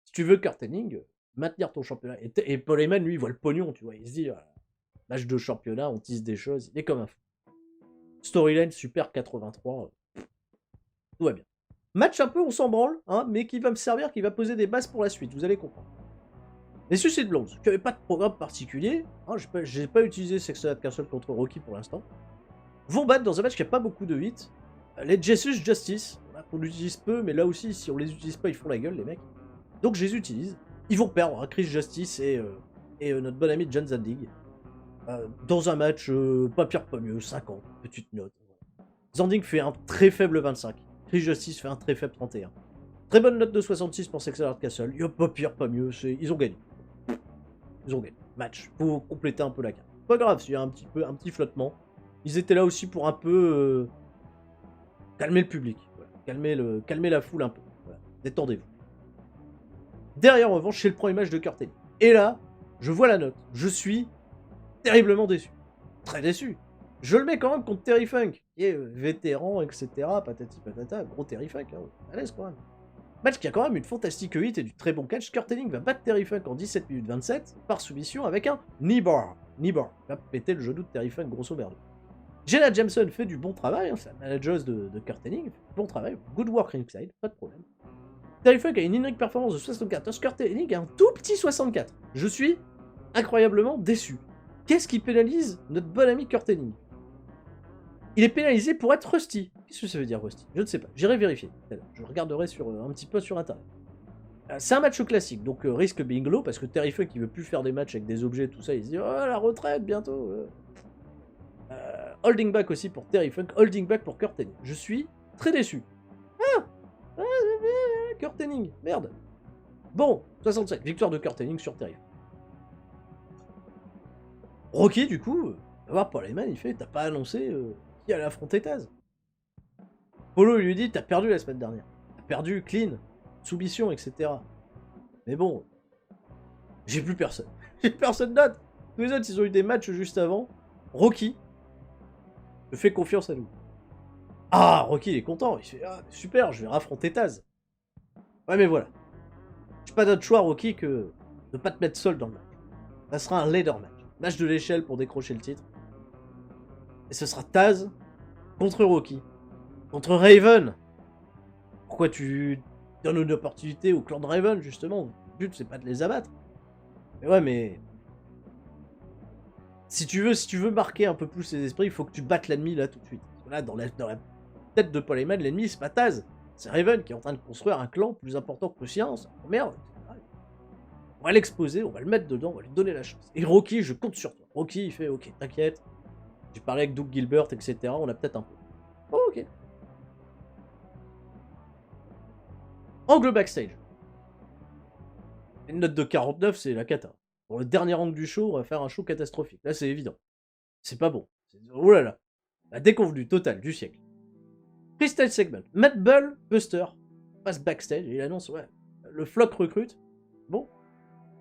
si tu veux Kurt Hennig, maintenir ton championnat. Et Paul Heyman lui il voit le pognon, tu vois, il se dit match de championnat, on tisse des choses, il est comme un fou. Storyline super 83, tout va bien. Match un peu on s'en branle, hein, mais qui va me servir, qui va poser des bases pour la suite, vous allez comprendre. Les Suicide Blondes, qui n'avaient pas de programme particulier, hein, j'ai pas utilisé Sexton Castle contre Rocky pour l'instant, vont battre dans un match qui n'a pas beaucoup de hits, les Jesus Justice. On l'utilise peu, mais là aussi, si on les utilise pas, ils font la gueule, les mecs. Donc je les utilise. Ils vont perdre, hein, Chris Justice et notre bon ami John Zandig. Dans un match pas pire pas mieux, 50, petite note. Zandig fait un très faible 25. Chris Justice fait un très faible 31. Très bonne note de 66 pour Sexton Castle. Il n'y a pas pire, pas mieux. Ils ont gagné. Ils ont gagné. Match. Faut compléter un peu la carte. Pas grave, s'il y a un petit flottement. Ils étaient là aussi pour un peu calmer le public. Voilà. Calmer la foule un peu. Voilà. Détendez-vous. Derrière, en revanche, c'est le premier match de Kurt Hennig. Et là, je vois la note. Je suis terriblement déçu. Très déçu. Je le mets quand même contre Terry Funk, qui est vétéran, etc. Patati patata, gros Terry Funk, hein, à l'aise quand même. Match qui a quand même une fantastique hit et du très bon catch. Kurt Hennig va battre Terry Funk en 17 minutes 27 par soumission avec un knee bar. Knee bar. Il va péter le genou de Terry Funk, grosso merdo. Jenna Jameson fait du bon travail, hein, c'est la manageuse de Kurt Hennig. Bon travail, good work ringside, pas de problème. Terry Funk a une in-ring performance de 64, Kurt Hennig a un tout petit 64. Je suis incroyablement déçu. Qu'est-ce qui pénalise notre bon ami Kurt Hennig? Il est pénalisé pour être Rusty. Qu'est-ce que ça veut dire Rusty? Je ne sais pas. J'irai vérifier. Je regarderai un petit peu sur internet. C'est un match classique, donc risque being low, parce que Terry Funk il veut plus faire des matchs avec des objets, tout ça, il se dit oh la retraite bientôt. Holding back aussi pour Terry Funk, holding back pour Kurt Hennig. Je suis très déçu. Kurt Hennig, merde. Bon, 67, victoire de Kurt Hennig sur Terry Funk. Rocky, du coup, va voir Paul Heyman, il fait t'as pas annoncé qui allait affronter Taz. Polo lui dit t'as perdu la semaine dernière. T'as perdu clean, soumission, etc. Mais bon, J'ai plus personne. J'ai personne d'autre. Tous les autres, ils ont eu des matchs juste avant. Rocky me fait confiance à nous. Ah, Rocky, il est content. Il fait ah, super, je vais raffronter Taz. Ouais, mais voilà. J'ai pas d'autre choix, Rocky, que de pas te mettre seul dans le match. Ça sera un ladder match. Match de l'échelle pour décrocher le titre. Et ce sera Taz contre Rocky. Contre Raven. Pourquoi tu donnes une opportunité au clan de Raven, justement? Le but, c'est pas de les abattre. Mais ouais, mais... Si tu veux marquer un peu plus les esprits, il faut que tu battes l'ennemi, là, tout de suite. Parce que là, dans la tête de Paul Heyman, l'ennemi, c'est pas Taz. C'est Raven qui est en train de construire un clan plus important que le sien. Oh, merde. On va l'exposer, on va le mettre dedans, on va lui donner la chance. Et Rocky, je compte sur toi. Rocky, il fait, ok, t'inquiète. J'ai parlé avec Doug Gilbert, etc. On a peut-être un peu. Oh, ok. Angle backstage. Une note de 49, c'est la cata. Pour le dernier angle du show, on va faire un show catastrophique. Là, c'est évident. C'est pas bon. Oh là là. La déconvenue totale du siècle. Freestyle segment. Matt Buster passe backstage et il annonce, ouais, le Flock recrute. Bon.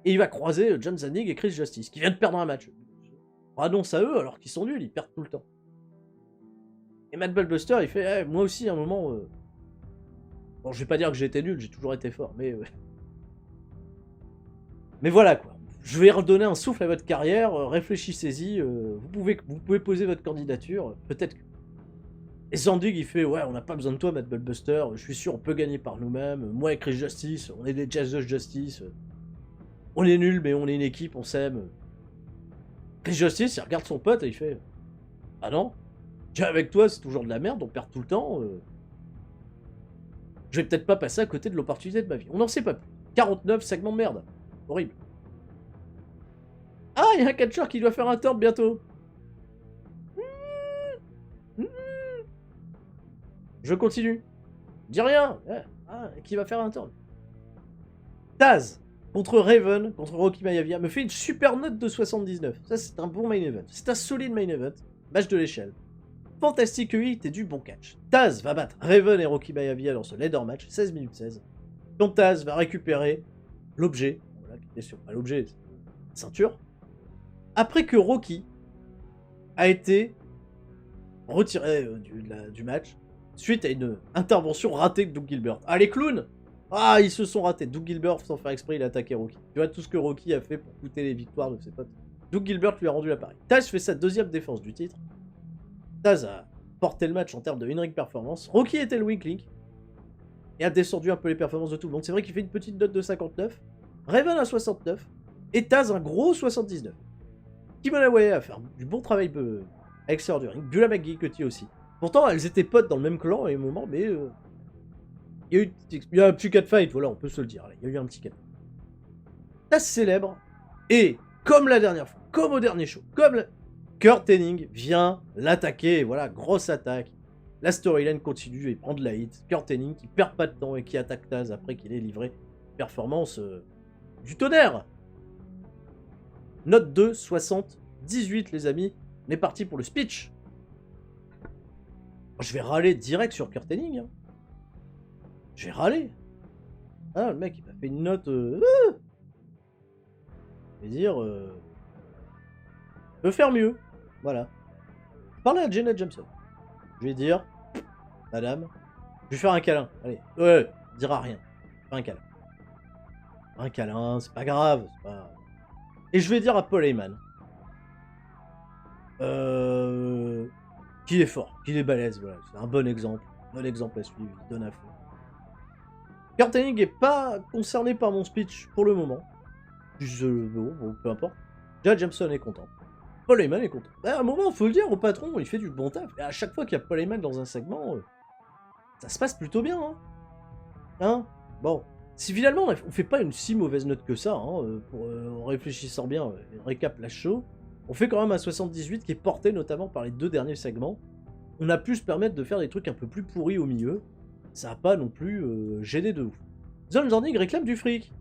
Et il va croiser John Zandig et Chris Justice, qui viennent de perdre un match. On annonce à eux alors qu'ils sont nuls, ils perdent tout le temps. Et Matt Buster, il fait, moi aussi, à un moment... Bon, je vais pas dire que j'ai été nul, j'ai toujours été fort, mais... Mais voilà, quoi. Je vais redonner un souffle à votre carrière, réfléchissez-y, vous pouvez poser votre candidature, peut-être que... Et Zandig, il fait, ouais, on n'a pas besoin de toi, Matt Buster, je suis sûr, on peut gagner par nous-mêmes, moi et Chris Justice, on est des Jazz Justice, on est nuls, mais on est une équipe, on s'aime. Chris Justice, il regarde son pote et il fait, ah non, déjà avec toi, c'est toujours de la merde, on perd tout le temps, je vais peut-être pas passer à côté de l'opportunité de ma vie. On n'en sait pas plus. 49, segment de merde. Horrible. Ah, il y a un catcheur qui doit faire un turn bientôt. Je continue. Dis rien. Ah, qui va faire un turn. Taz contre Raven, contre Rocky Maivia, me fait une super note de 79. Ça, c'est un bon main event. C'est un solide main event. Match de l'échelle. Fantastique hit et du bon catch. Taz va battre Raven et Rocky Maivia dans ce ladder match, 16 minutes 16. Donc Taz va récupérer l'objet. Voilà, bien sûr, pas l'objet, c'est la ceinture. Après que Rocky a été retiré du match, suite à une intervention ratée de Doug Gilbert. Ah, les clowns! Ah, ils se sont ratés. Doug Gilbert, sans faire exprès, il a attaqué Rocky. Tu vois tout ce que Rocky a fait pour coûter les victoires de ses potes. Doug Gilbert lui a rendu l'appareil. Taz fait sa deuxième défense du titre. Taz a porté le match en termes de in-ring performance. Rocky était le weak link. Et a descendu un peu les performances de tout le monde. C'est vrai qu'il fait une petite note de 59. Raven à 69. Et Taz un gros 79. Kimona Wai a fait du bon travail avec Sir du ring. Beulah McGee aussi. Pourtant, elles étaient potes dans le même clan à un moment, mais... il y a un petit catfight, voilà, on peut se le dire. Il y a eu un petit catfight. Taz célèbre. Et, comme la dernière fois, comme au dernier show, Kurt Hennig vient l'attaquer. Voilà, grosse attaque. La storyline continue et prend de la hit. Kurt Hennig qui perd pas de temps et qui attaque Taz après qu'il ait livré une performance du tonnerre. Note 2, 78 les amis. On est parti pour le speech. Je vais râler direct sur Kurt Hennig. Hein. Je vais râler. Ah, le mec il m'a fait une note... Je vais dire... peut faire mieux. Voilà. Parler à Janet Jameson. Je vais dire... Madame, je vais faire un câlin. Allez, ouais, dira rien. Pas un câlin. Un câlin, c'est pas grave. Pas... Et je vais dire à Paul Heyman. Qu'il est fort, qu'il est balèze, voilà. C'est un bon exemple. Bon exemple à suivre, il donne à fond. Kurt Hennig est pas concerné par mon speech pour le moment. Bon, peu importe. Déjà, Jameson est content. Paul Heyman est content. À un moment, faut le dire, au patron, il fait du bon taf. Et à chaque fois qu'il y a Paul Heyman dans un segment, ça se passe plutôt bien, hein. Bon. Si finalement, on fait pas une si mauvaise note que ça, en réfléchissant bien, récap la show, on fait quand même un 78 qui est porté notamment par les deux derniers segments. On a pu se permettre de faire des trucs un peu plus pourris au milieu. Ça n'a pas non plus gêné de ouf. John Zandig réclame du fric.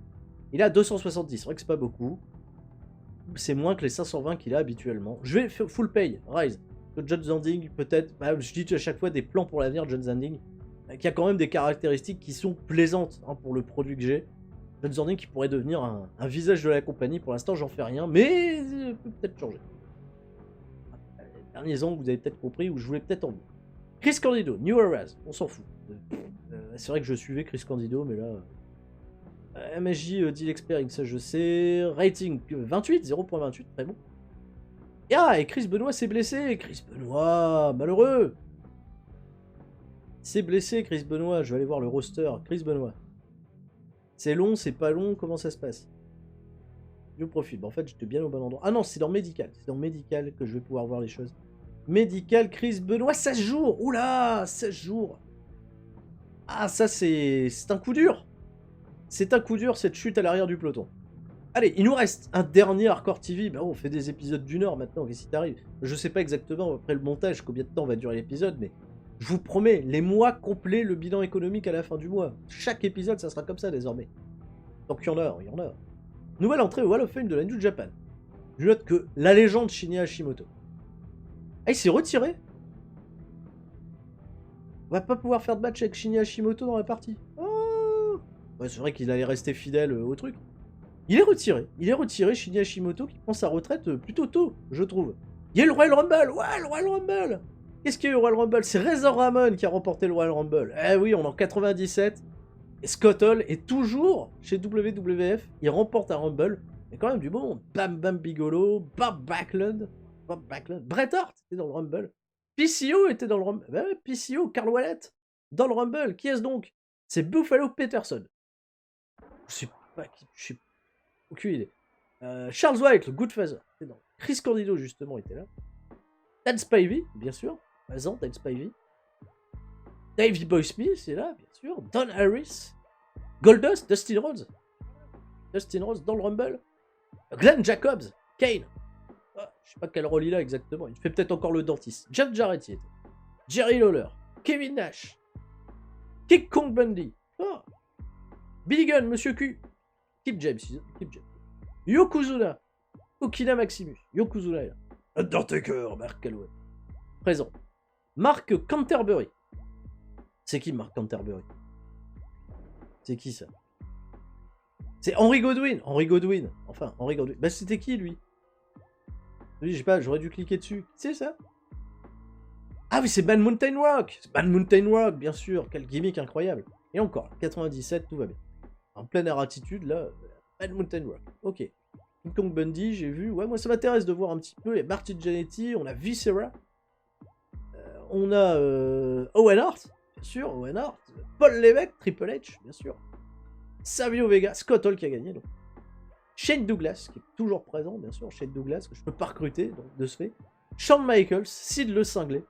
Il a 270, c'est vrai que c'est pas beaucoup. C'est moins que les 520 qu'il a habituellement. Je vais full pay, Rise. John Zandig, peut-être, je dis à chaque fois des plans pour l'avenir, John Zandig, qui a quand même des caractéristiques qui sont plaisantes pour le produit que j'ai. John Zorning qui pourrait devenir un visage de la compagnie. Pour l'instant, j'en fais rien, mais peut peut-être changer. Derniers angles, vous avez peut-être compris, où je voulais peut-être en venir. Chris Candido, New Eras, on s'en fout. C'est vrai que je suivais Chris Candido, mais là... MSJ Deal Experience, ça je sais. Rating 28, 0.28, très bon. Et Chris Benoit s'est blessé. Chris Benoit, malheureux. C'est blessé, Chris Benoit. Je vais aller voir le roster. Chris Benoit. C'est long, c'est pas long, comment ça se passe? View profil. Bon, en fait, j'étais bien au bon endroit. Ah non, c'est dans Médical. C'est dans Médical que je vais pouvoir voir les choses. Médical, Chris Benoit, 16 jours. Oula, 16 jours. Ah, ça, c'est un coup dur. C'est un coup dur, cette chute à l'arrière du peloton. Allez, il nous reste un dernier Hardcore TV. Bah, on fait des épisodes d'1 heure maintenant, qu'est-ce qui t'arrive? Je sais pas exactement, après le montage, combien de temps va durer l'épisode, mais je vous promets, les mois complets, le bilan économique à la fin du mois. Chaque épisode, ça sera comme ça désormais. Donc il y en a, il y en a. Nouvelle entrée au Hall of Fame de la New Japan. Je note que la légende Shinya Hashimoto. Ah, il s'est retiré. On va pas pouvoir faire de match avec Shinya Hashimoto dans la partie. Oh ouais, c'est vrai qu'il allait rester fidèle au truc. Il est retiré, Shinya Hashimoto, qui prend sa retraite plutôt tôt, je trouve. Il y a le Royal Rumble. Ouais, le Royal Rumble. Qu'est-ce qu'il y a eu au Royal Rumble? C'est Razor Ramon qui a remporté le Royal Rumble. Eh oui, on est en 97. Et Scott Hall est toujours chez WWF. Il remporte un Rumble. Il y a quand même du bon. Bam Bam Bigelow, Bob Backlund. Bret Hart était dans le Rumble. PCO était dans le Rumble. Bah ouais, PCO, Carl Wallet, dans le Rumble. Qui est-ce donc? C'est Buffalo Peterson. Je sais pas qui. Je sais aucune idée. Charles White, le Goodfather. Chris Candido, justement, était là. Ted Spivey, bien sûr. Présent, Ted Spivey. Davey Boy Smith est là, bien sûr. Don Harris. Goldust, Dustin Rhodes. Dustin Rhodes dans le Rumble. Glenn Jacobs, Kane. Ah, je sais pas quel rôle il a exactement. Il fait peut-être encore le dentiste. Jeff Jarrett y était. Jerry Lawler. Kevin Nash. Kick Kong Bundy. Oh. Billy Gunn, Monsieur Q. Kip James. Yokozuna. Okina Maximus. Yokozuna est là. Undertaker, Mark Calloway. Présent. Mark Canterbury. C'est qui Mark Canterbury? C'est qui ça? C'est Henry Godwin. Henry Godwin. Enfin, Henry Godwin. Bah c'était qui lui? Lui, je sais pas, j'aurais dû cliquer dessus. C'est ça? Ah oui, c'est Man Mountain Rock. C'est Man Mountain Rock, bien sûr. Quel gimmick incroyable. Et encore, 97, tout va bien. En pleine air attitude, là, Man Mountain Rock. Ok. King Kong Bundy, j'ai vu. Ouais, moi ça m'intéresse de voir un petit peu. Il y a Marty Jannetty, on a Viscera. On a Owen Hart, bien sûr, Owen Hart. Paul Levesque, Triple H, bien sûr. Savio Vega, Scott Hall qui a gagné. Donc. Shane Douglas, qui est toujours présent, bien sûr. Shane Douglas, que je peux pas recruter, donc, de ce fait. Shawn Michaels, Sid le Cinglé.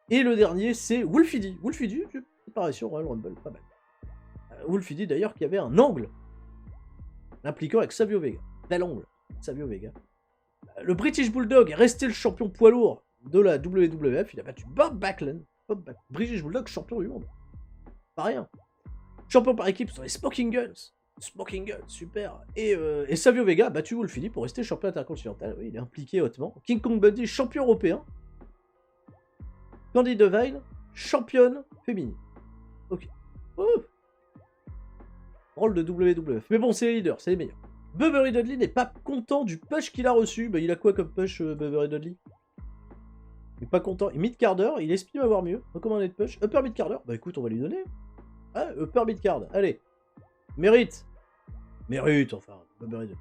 Et le dernier, c'est Wolfie D. Wolfie D, apparition au Royal Rumble, pas mal. Wolfie D, d'ailleurs, qui avait un angle l'impliquant avec Savio Vega. Bel angle, Savio Vega. Le British Bulldog est resté le champion poids lourd de la WWF. Il a battu Bob Backlund. British Bulldog, champion du monde. Pas rien. Champion par équipe sur les Smoking Guns. Smoking Guns, super. Et Savio Vega a battu Wolfie D pour rester champion intercontinental. Oui, il est impliqué hautement. King Kong Bundy, champion européen. Candy Devine, championne féminine. Ok. Rôle de WWF. Mais bon, c'est les leaders, c'est les meilleurs. Bubbery Dudley n'est pas content du push qu'il a reçu. Bah, il a quoi comme push, Bubbery Dudley? Il est pas content. Et mid-carder, il estime avoir mieux. Recommandé de push. Upper mid-carder. Bah écoute, on va lui donner. Ah, upper mid-card. Allez. Mérite. Mérite, enfin. Bubbery Dudley.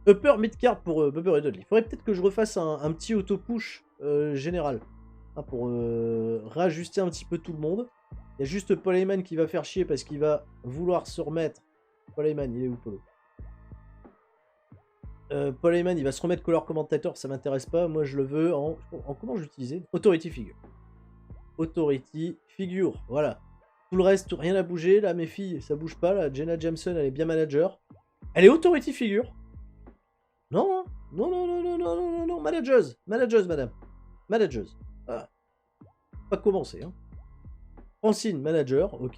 Upper mid-card pour Bubbery Dudley. Faudrait peut-être que je refasse un petit auto-push général. Hein, pour réajuster un petit peu tout le monde. Il y a juste Paul Heyman qui va faire chier parce qu'il va vouloir se remettre. Paul Heyman, il est où, Polo? Paul Heyman, il va se remettre color commentator, ça m'intéresse pas. Moi, je le veux en comment j'utilisais? Authority figure. Authority figure, voilà. Tout le reste, rien à bouger. Là, mes filles, ça bouge pas. Là, Jenna Jameson, elle est bien manager. Elle est authority figure. Non, non, non, non, non, non, non, non, non. Manageuse, madame. Manageuse. Ah. Pas commencer, hein. Francine, manager, ok.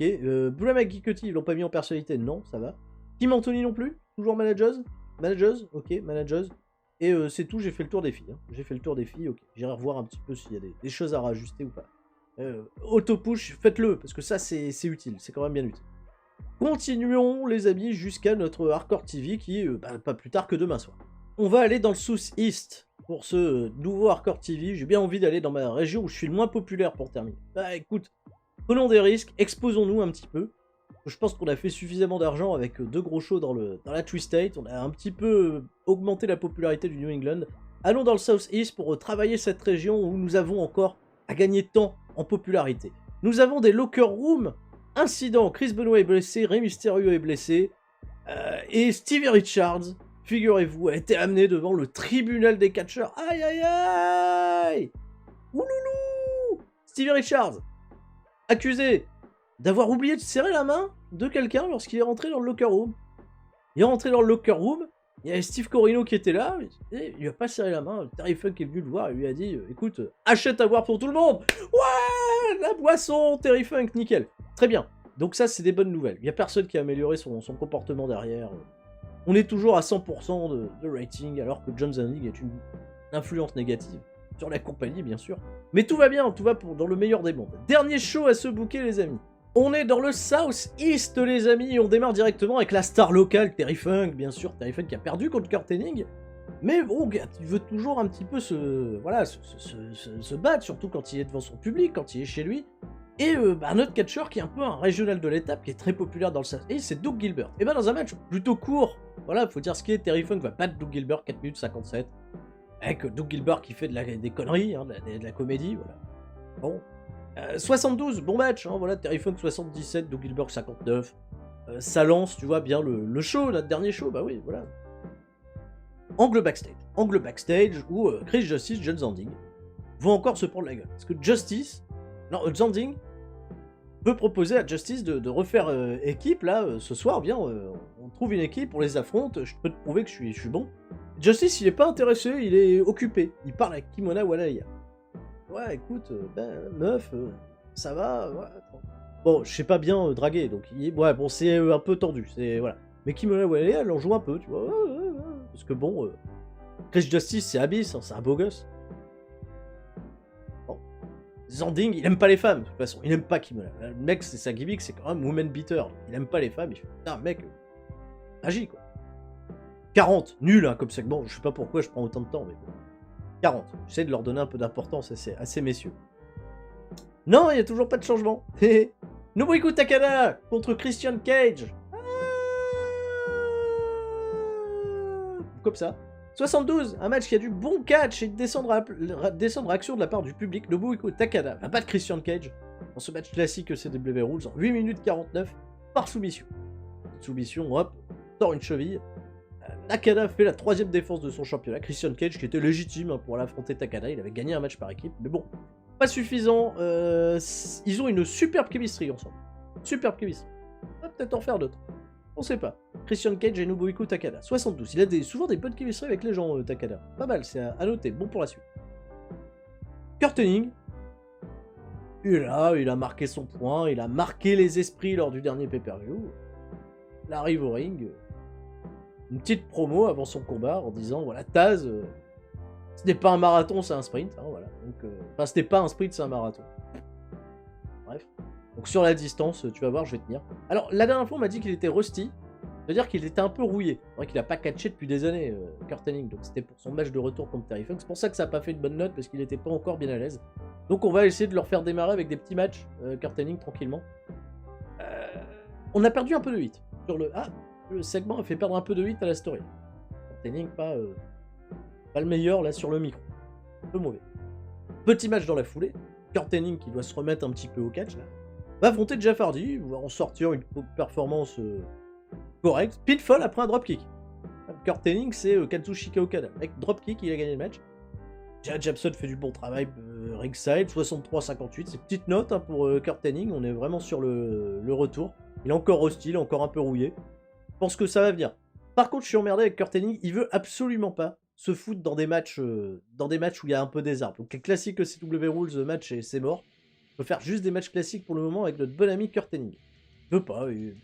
Bruna McGee-Cutty, ils l'ont pas mis en personnalité, non, ça va. Kim Anthony non plus, toujours manageuse. Manageuse, ok, manageuse. Et c'est tout, j'ai fait le tour des filles. Hein. J'ai fait le tour des filles, ok. J'irai revoir un petit peu s'il y a des choses à rajuster ou pas. Auto-push, faites-le, parce que ça, c'est utile. C'est quand même bien utile. Continuons les amis jusqu'à notre Hardcore TV qui pas plus tard que demain soir. On va aller dans le South-East pour ce nouveau Hardcore TV. J'ai bien envie d'aller dans ma région où je suis le moins populaire pour terminer. Bah écoute, prenons des risques, exposons-nous un petit peu. Je pense qu'on a fait suffisamment d'argent avec 2 gros shows dans la Tri-State. On a un petit peu augmenté la popularité du New England. Allons dans le South-East pour travailler cette région où nous avons encore à gagner tant en popularité. Nous avons des locker rooms. Incident, Chris Benoit est blessé, Rey Mysterio est blessé. Et Stevie Richards, figurez-vous, a été amené devant le tribunal des catcheurs. Aïe aïe aïe! Ouloulou! Stevie Richards, accusé d'avoir oublié de serrer la main de quelqu'un lorsqu'il est rentré dans le locker room. Il est rentré dans le locker room, il y avait Steve Corino qui était là, et il lui a pas serré la main. Terry Funk est venu le voir et lui a dit écoute, achète à boire pour tout le monde. Ouais, la boisson, Terry Funk, nickel. Très bien. Donc ça, c'est des bonnes nouvelles. Il n'y a personne qui a amélioré son comportement derrière. On est toujours à 100% de rating, alors que John Zandig est une influence négative sur la compagnie, bien sûr. Mais tout va bien, tout va dans le meilleur des mondes. Dernier show à se booker, les amis. On est dans le South East, les amis, et on démarre directement avec la star locale, Terry Funk, bien sûr. Terry Funk qui a perdu contre Kurt Hennig. Mais bon, il veut toujours un petit peu se battre, surtout quand il est devant son public, quand il est chez lui. Et un autre catcheur qui est un peu un régional de l'étape, qui est très populaire dans le South East, c'est Doug Gilbert. Et dans un match plutôt court, voilà, faut dire ce qui est, Terry Funk va battre Doug Gilbert 4 minutes 57. Avec Doug Gilbert qui fait des conneries, hein, de la comédie, voilà. Bon. 72, bon match, hein, voilà, Terry Funk 77, Doug Gilbert 59. Ça lance, tu vois, bien le show, notre dernier show, bah oui, voilà. Angle backstage où Chris Justice, John Zandig vont encore se prendre la gueule. Parce que Zandig peut proposer à Justice de refaire équipe, là, ce soir, viens, on trouve une équipe, on les affronte, je peux te prouver que je suis bon. Justice, il est pas intéressé, il est occupé, il parle avec Kimona Walaya. Ouais, écoute, meuf, ça va, ouais. Bon, je sais pas bien draguer, donc ouais, bon, c'est un peu tendu, c'est voilà. Mais Kimona Walaya, elle en joue un peu, tu vois, parce que bon, Chris Justice, c'est Abyss, hein, c'est un beau gosse. Bon. Zandig, il aime pas les femmes, de toute façon, il aime pas Kimona. Le mec, c'est sa gimmick, c'est quand même woman beater, il aime pas les femmes, il fait, putain, mec, magie, quoi. 40, nul, hein, comme segment, je sais pas pourquoi je prends autant de temps, mais bon. 40. J'essaie de leur donner un peu d'importance à ces messieurs. Non, il n'y a toujours pas de changement. Nobuhiko Takada contre Christian Cage. Comme ça. 72, un match qui a du bon catch et descendre action de la part du public. Nobuhiko Takada va battre Christian Cage dans ce match classique CW Rules en 8 minutes 49 par soumission. Soumission, hop, sort une cheville. Takada fait la 3ème défense de son championnat. Christian Cage qui était légitime pour l'affronter Takada. Il avait gagné un match par équipe. Mais bon, pas suffisant. Ils ont une superbe chemistry ensemble. Superbe chemistry. On va peut-être en faire d'autres. On sait pas. Christian Cage et Nobuhiko Takada. 72. Il a souvent des bonnes chemistry avec les gens, Takada. Pas mal, c'est à noter. Bon pour la suite. Kurt Hennig. Il a marqué son point. Il a marqué les esprits lors du dernier pay-per-view. Il arrive au ring. Une petite promo avant son combat en disant voilà, Taz, ce n'est pas un marathon, c'est un sprint. Hein, voilà. Donc, enfin, ce n'est pas un sprint, c'est un marathon. Bref. Donc sur la distance, tu vas voir, je vais tenir. Alors la dernière fois, on m'a dit qu'il était rusty. C'est-à-dire qu'il était un peu rouillé. C'est vrai qu'il n'a pas catché depuis des années, Kurt Hennig. Donc c'était pour son match de retour contre Terry Funk. C'est pour ça que ça n'a pas fait une bonne note, parce qu'il n'était pas encore bien à l'aise. Donc on va essayer de leur faire démarrer avec des petits matchs, Kurt Hennig, tranquillement. On a perdu un peu de 8 sur le... Le segment a fait perdre un peu de 8 à la story. Hennig, pas le meilleur là sur le micro. Un peu mauvais. Petit match dans la foulée. Kurt Hennig qui doit se remettre un petit peu au catch là. Va affronter Jeff Hardy, va en sortir une performance correcte. Pinfall après un dropkick. Kurt Hennig c'est Kazuchika Okada. Avec dropkick il a gagné le match. Jared Jabson fait du bon travail ringside. 63-58. C'est petite note hein, pour Kurt Hennig. On est vraiment sur le retour. Il est encore hostile, encore un peu rouillé. Je pense que ça va venir. Par contre, je suis emmerdé avec Kurt Hennig. Il veut absolument pas se foutre dans des matchs où il y a un peu des arbres. Donc les classiques CW Rules match et c'est mort. On peut faire juste des matchs classiques pour le moment avec notre bon ami Kurt Hennig. Il veut pas. Il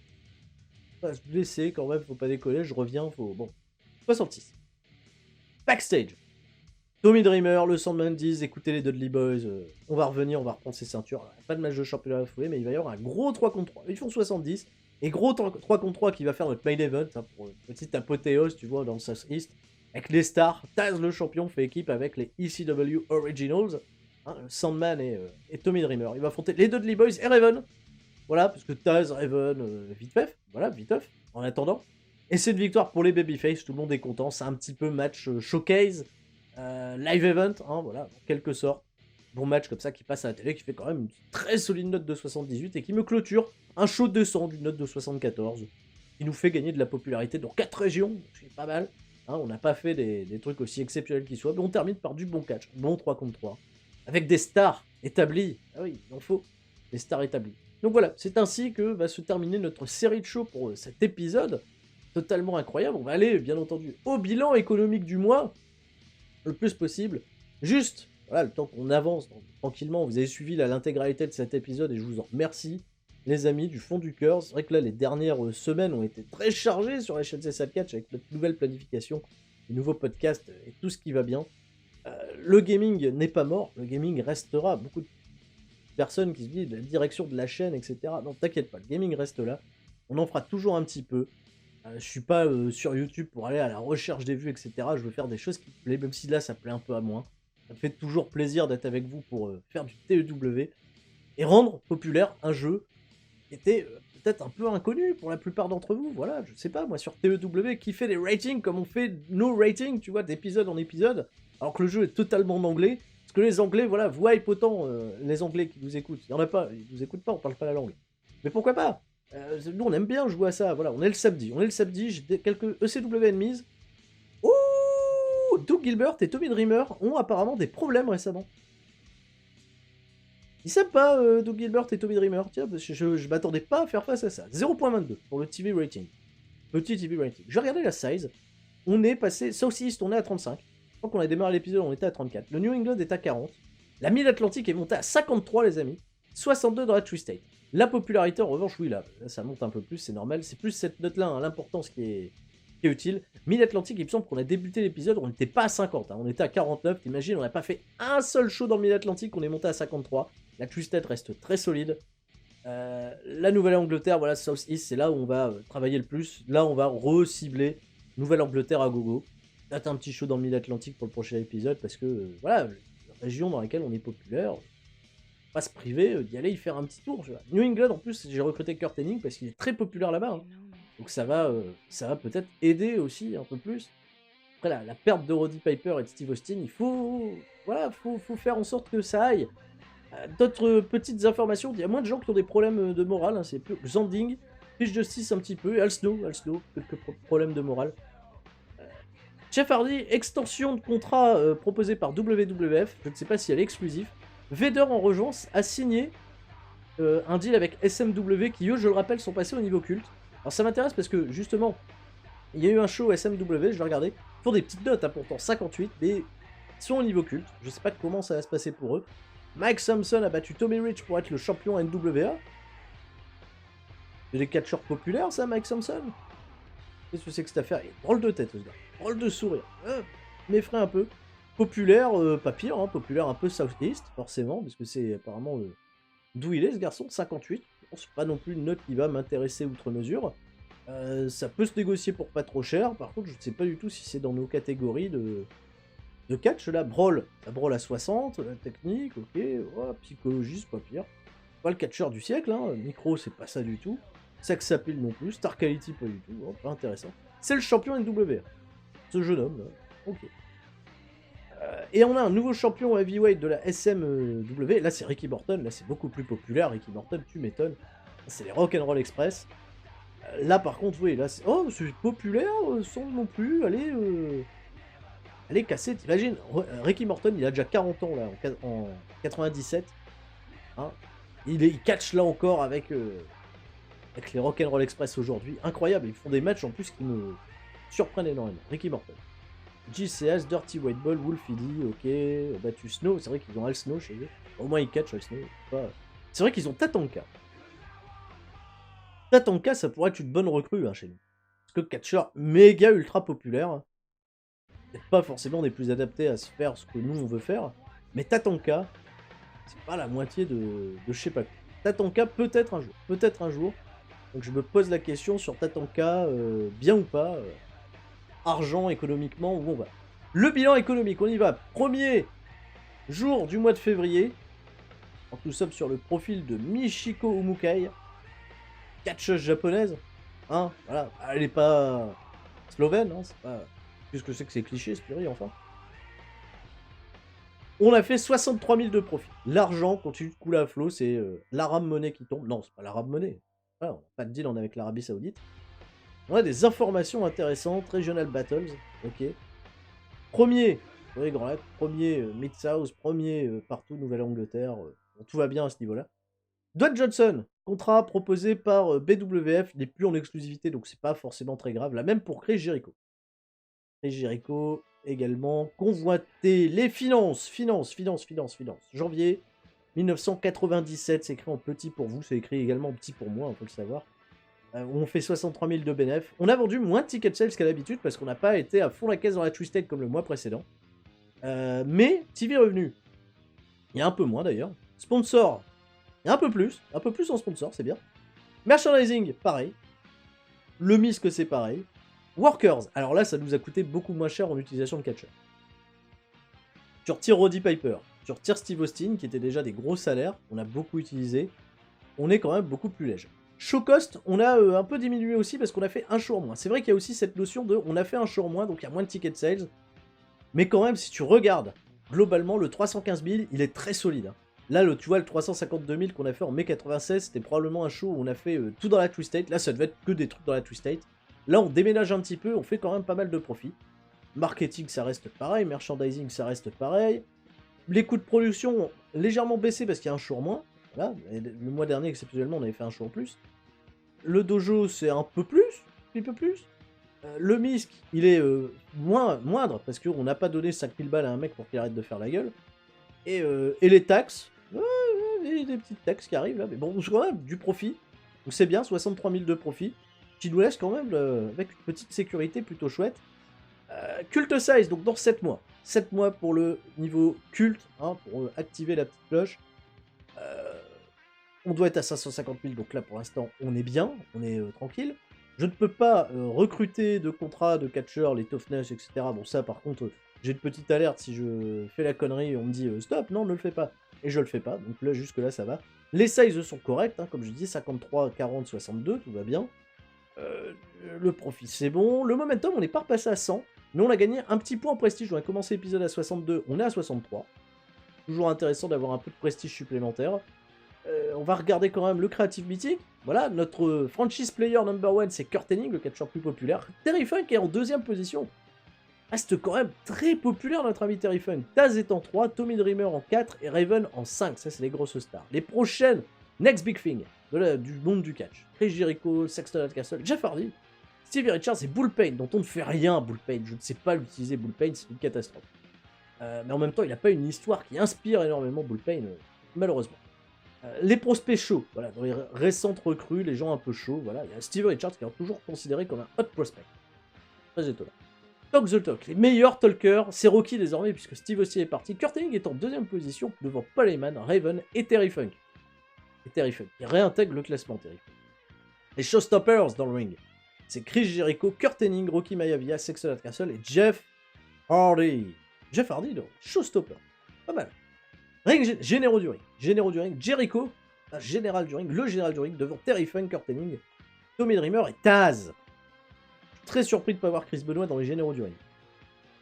va se blesser quand même. Faut pas décoller. Je reviens. Bon. 66. Backstage. Tommy Dreamer, le Sandman disent écoutez les Dudley Boys. On va revenir. On va reprendre ses ceintures. Pas de match de championnat à la foulée, mais il va y avoir un gros 3 contre 3. Ils font 70. Et gros 3 contre 3 qui va faire notre main event, hein, pour une petite apothéose, tu vois, dans le Southeast. Avec les stars, Taz le champion fait équipe avec les ECW Originals, hein, Sandman et Tommy Dreamer. Il va affronter les Dudley Boys et Raven. Voilà, parce que Taz, Raven, vite fait, voilà, viteuf, en attendant. Et c'est une victoire pour les Babyface, tout le monde est content, c'est un petit peu match showcase, live event, hein, voilà, en quelque sorte. Bon match comme ça qui passe à la télé, qui fait quand même une très solide note de 78 et qui me clôture un show de 100 d'une note de 74, qui nous fait gagner de la popularité dans 4 régions, c'est pas mal. Hein, on n'a pas fait des trucs aussi exceptionnels qu'ils soient, mais on termine par du bon catch, bon 3 contre 3, avec des stars établies, ah oui, il en faut, des stars établies. Donc voilà, c'est ainsi que va se terminer notre série de shows pour cet épisode, totalement incroyable. On va aller, bien entendu, au bilan économique du mois, le plus possible. Juste, voilà, le temps qu'on avance tranquillement, vous avez suivi l'intégralité de cet épisode et je vous en remercie, les amis, du fond du cœur. C'est vrai que là, les dernières semaines ont été très chargées sur la chaîne CSL Catch avec notre nouvelle planification, les nouveaux podcasts et tout ce qui va bien. Le gaming n'est pas mort, le gaming restera. Beaucoup de personnes qui se disent la direction de la chaîne, etc. Non, t'inquiète pas, le gaming reste là. On en fera toujours un petit peu. Je suis pas sur YouTube pour aller à la recherche des vues, etc. Je veux faire des choses qui plaisent, même si là ça plaît un peu à moins. Ça me fait toujours plaisir d'être avec vous pour faire du TEW et rendre populaire un jeu qui était peut-être un peu inconnu pour la plupart d'entre vous. Voilà, je sais pas, moi sur TEW, qui fait des ratings comme on fait nos ratings, tu vois, d'épisode en épisode, alors que le jeu est totalement en anglais. Parce que les Anglais, voilà, vous hype autant les Anglais qui nous écoutent. Il y en a pas, ils nous écoutent pas, on parle pas la langue. Mais pourquoi pas? Nous, on aime bien jouer à ça. Voilà, on est le samedi, j'ai quelques ECW enemies. Ouh, Doug Gilbert et Tommy Dreamer ont apparemment des problèmes récemment. Ils savent pas, Doug Gilbert et Tommy Dreamer. Tiens, parce que je m'attendais pas à faire face à ça. 0.22 pour le TV rating. Petit TV rating. Je regardais la size. On est passé, Southeast, on est à 35. Je crois qu'on a démarré l'épisode, on était à 34. Le New England est à 40. La Mid-Atlantique est montée à 53, les amis. 62 dans la Tri-State. La popularité, en revanche, oui, là, ça monte un peu plus, c'est normal. C'est plus cette note-là, hein, l'importance qui est utile. Mid-Atlantique, il me semble qu'on a débuté l'épisode, on n'était pas à 50, hein, on était à 49. T'imagines, on n'a pas fait un seul show dans Mid-Atlantique, on est monté à 53. La Tri-State reste très solide. La Nouvelle-Angleterre, voilà, South-East, c'est là où on va travailler le plus. Là, on va re-cibler Nouvelle-Angleterre à gogo. Peut-être un petit show dans le Mid-Atlantique pour le prochain épisode, parce que, voilà, la région dans laquelle on est populaire, pas se priver d'y aller y faire un petit tour. Tu vois. New England, en plus, j'ai recruté Kurt Hennig parce qu'il est très populaire là-bas. Hein. Donc ça va peut-être aider aussi un peu plus. Après, la perte de Roddy Piper et de Steve Austin, il faut, voilà, faut faire en sorte que ça aille. D'autres petites informations, il y a moins de gens qui ont des problèmes de morale. Hein, c'est plus Zanding, Fish Justice un petit peu, et Al Snow, quelques problèmes de morale. Jeff Hardy, extension de contrat proposée par WWF, je ne sais pas si elle est exclusive. Vader en revanche a signé un deal avec SMW qui, eux, je le rappelle, sont passés au niveau culte. Alors ça m'intéresse parce que justement, il y a eu un show SMW, je vais regarder. Ils font des petites notes, hein, pourtant 58, mais ils sont au niveau culte. Je sais pas comment ça va se passer pour eux. Mike Thompson a battu Tommy Rich pour être le champion NWA. C'est des catcheurs populaires, ça, Mike Thompson. Qu'est-ce que c'est que cette affaire? Il a drôle de tête, ce gars. Drôle de sourire. M'effraie un peu. Populaire, pas pire, hein, populaire un peu Southeast, forcément, parce que c'est apparemment d'où il est, ce garçon, 58. Bon, c'est pas non plus une note qui va m'intéresser outre mesure. Ça peut se négocier pour pas trop cher. Par contre, je ne sais pas du tout si c'est dans nos catégories de catch. Là, Brawl, ça Brawl à 60, la technique, ok, oh, psychologiste, pas pire. Pas le catcheur du siècle, hein. Micro, c'est pas ça du tout. Sex Appeal non plus, Star Quality pas du tout, oh, pas intéressant. C'est le champion NWA, ce jeune homme, là. Ok. Et on a un nouveau champion heavyweight de la SMW. Là, c'est Ricky Morton. Là, c'est beaucoup plus populaire. Ricky Morton, tu m'étonnes. C'est les Rock'n'Roll Express. Là, par contre, oui, là, c'est populaire sans non plus aller casser. T'imagines, Ricky Morton, il a déjà 40 ans, là, en 97. Hein. Il catch là encore avec les Rock'n'Roll Express aujourd'hui. Incroyable. Ils font des matchs en plus qui me surprennent énormément. Ricky Morton. GCS, Dirty White Ball, Wolfie, ok, battu Snow, c'est vrai qu'ils ont Al Snow chez eux. Au moins ils catch Al Snow. C'est vrai qu'ils ont Tatanka. Tatanka, ça pourrait être une bonne recrue hein, chez nous. Parce que catcheur méga ultra populaire. Peut-être pas forcément des plus adaptés à se faire ce que nous on veut faire. Mais Tatanka, c'est pas la moitié de je sais pas quoi. Tatanka peut-être un jour. Peut-être un jour. Donc je me pose la question sur Tatanka, bien ou pas, argent, économiquement, où on va. Le bilan économique, on y va. Premier jour du mois de février. Donc nous sommes sur le profil de Michiko Umukai, catcheuse japonaise. Hein, voilà, elle est pas slovène, hein, c'est pas... Qu'est-ce que c'est que ces clichés, Spiri, enfin. On a fait 63 000 de profit. L'argent continue de couler à flot, c'est l'arabe monnaie qui tombe. Non, c'est pas l'arabe monnaie. Voilà, on n'a pas de deal avec l'Arabie Saoudite. On a des informations intéressantes. Regional Battles, ok. Premier, oui, Grand Lac, premier Mid-South, premier partout Nouvelle-Angleterre. Bon, tout va bien à ce niveau-là. Dwayne Johnson, contrat proposé par BWF, il n'est plus en exclusivité, donc c'est pas forcément très grave. La même pour Chris Jericho. Chris Jericho également convoité. Les finances. Janvier 1997, c'est écrit en petit pour vous, c'est écrit également en petit pour moi, il faut le savoir. On fait 63 000 de bénéf. On a vendu moins de tickets sales qu'à l'habitude parce qu'on n'a pas été à fond la caisse dans la Twisted comme le mois précédent. Mais TV revenu, il y a un peu moins d'ailleurs. Sponsor, il y a un peu plus en sponsor, c'est bien. Merchandising, pareil. Le MISC, c'est pareil. Workers, alors là, ça nous a coûté beaucoup moins cher en utilisation de catcher. Tu retires Roddy Piper, tu retires Steve Austin, qui étaient déjà des gros salaires, on a beaucoup utilisé. On est quand même beaucoup plus léger. Show cost, on a un peu diminué aussi parce qu'on a fait un show en moins. C'est vrai qu'il y a aussi cette notion de on a fait un show en moins, donc il y a moins de tickets sales. Mais quand même, si tu regardes, globalement, le 315 000, il est très solide. Hein. Là, tu vois, le 352 000 qu'on a fait en mai 96, c'était probablement un show où on a fait tout dans la Twist State. Là, ça devait être que des trucs dans la Twist State. Là, on déménage un petit peu, on fait quand même pas mal de profit. Marketing, ça reste pareil. Merchandising, ça reste pareil. Les coûts de production ont légèrement baissé parce qu'il y a un show en moins. Voilà. Le mois dernier, exceptionnellement, on avait fait un show en plus. Le dojo, c'est un peu plus, un petit peu plus. Le MISC, il est moindre parce qu'on n'a pas donné 5000 balles à un mec pour qu'il arrête de faire la gueule. Et les taxes, des petites taxes qui arrivent là, mais bon, c'est quand même du profit. Donc c'est bien, 63 000 de profit, qui nous laisse quand même avec une petite sécurité plutôt chouette. Culte size, donc dans 7 mois. 7 mois pour le niveau culte, hein, pour activer la petite cloche. On doit être à 550 000, donc là pour l'instant on est bien, on est tranquille. Je ne peux pas recruter de contrats de catcheurs, les toughness, etc. Bon ça par contre, j'ai une petite alerte si je fais la connerie, on me dit stop, non ne le fais pas. Et je le fais pas, donc là jusque là ça va. Les sizes sont corrects, hein, comme je dis, 53, 40, 62, tout va bien. Le profit c'est bon. Le momentum on n'est pas repassé à 100, mais on a gagné un petit point en prestige. On a commencé l'épisode à 62, on est à 63. Toujours intéressant d'avoir un peu de prestige supplémentaire. On va regarder quand même le Creative Meeting. Voilà, notre franchise player number one, c'est Kurt Hennig, le catcheur plus populaire. Terry Funk est en deuxième position. Reste quand même très populaire notre ami Terry Funk. Taz est en 3, Tommy Dreamer en 4 et Raven en 5. Ça, c'est les grosses stars. Les prochaines, Next Big Thing du monde du catch. Chris Jericho, Sexton Castle, Jeff Hardy, Stevie Richards et Bullpain, dont on ne fait rien, Bullpain. Je ne sais pas l'utiliser, Bullpain, c'est une catastrophe. Mais en même temps, il n'a pas une histoire qui inspire énormément Bullpain, malheureusement. Les prospects chauds, voilà, dans les récentes recrues, les gens un peu chauds, voilà, il y a Steve Richards qui est toujours considéré comme un hot prospect. Très étonnant. Talk the Talk, les meilleurs talkers, c'est Rocky désormais puisque Steve aussi est parti. Kurt Hennig est en deuxième position devant Paul Heyman, Raven et Terry Funk. Et Terry Funk, il réintègre le classement, Terry Funk. Les Showstoppers dans le ring, c'est Chris Jericho, Kurt Hennig, Rocky Maivia, Sexton Castle et Jeff Hardy. Jeff Hardy, donc, Showstopper, pas mal. Généraux du ring, Jericho, le général du ring, devant Terry Funk, Kurt Hennig, Tommy Dreamer et Taz. Très surpris de ne pas voir Chris Benoit dans les généraux du ring.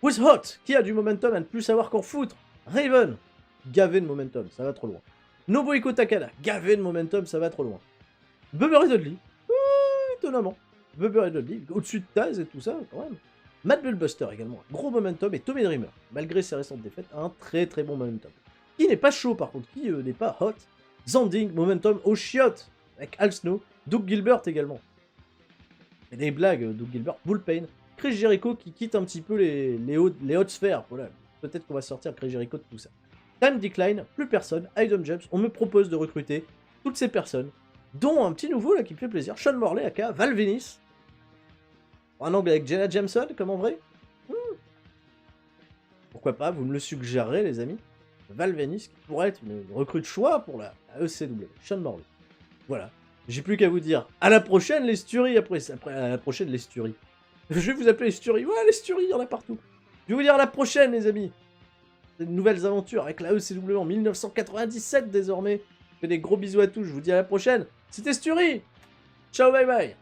Who's Hot, qui a du momentum à ne plus savoir qu'en foutre. Raven, gavé de momentum, ça va trop loin. Nobuhiko Takada, gavé de momentum, ça va trop loin. Bubba et Dudley, étonnamment. Bubba et Dudley, au-dessus de Taz et tout ça, quand même. Matt Bullbuster également, gros momentum, et Tommy Dreamer, malgré ses récentes défaites, un très très bon momentum. Qui n'est pas chaud par contre, qui n'est pas hot. Zanding, momentum au chiotte, avec Al Snow, Doug Gilbert également. Et des blagues, Doug Gilbert, Bullpain, Chris Jericho qui quitte un petit peu les hautes sphères, voilà. Peut-être qu'on va sortir Chris Jericho de tout ça. Time Decline, plus personne, Idom James, on me propose de recruter toutes ces personnes, dont un petit nouveau là qui me fait plaisir, Sean Morley aka Val Venis. Un angle avec Jenna Jameson, comme en vrai. Pourquoi pas, vous me le suggérerez les amis. Val Venis qui pourrait être une recrue de choix pour la ECW, Sean Morley. Voilà. J'ai plus qu'à vous dire. À la prochaine, les Sturies, à la prochaine, les Sturies. Je vais vous appeler les Sturies. Ouais, les Sturies, il y en a partout. Je vais vous dire à la prochaine, les amis. De nouvelles aventures avec la ECW en 1997 désormais. Je fais des gros bisous à tous. Je vous dis à la prochaine. C'était Sturie. Ciao, bye bye.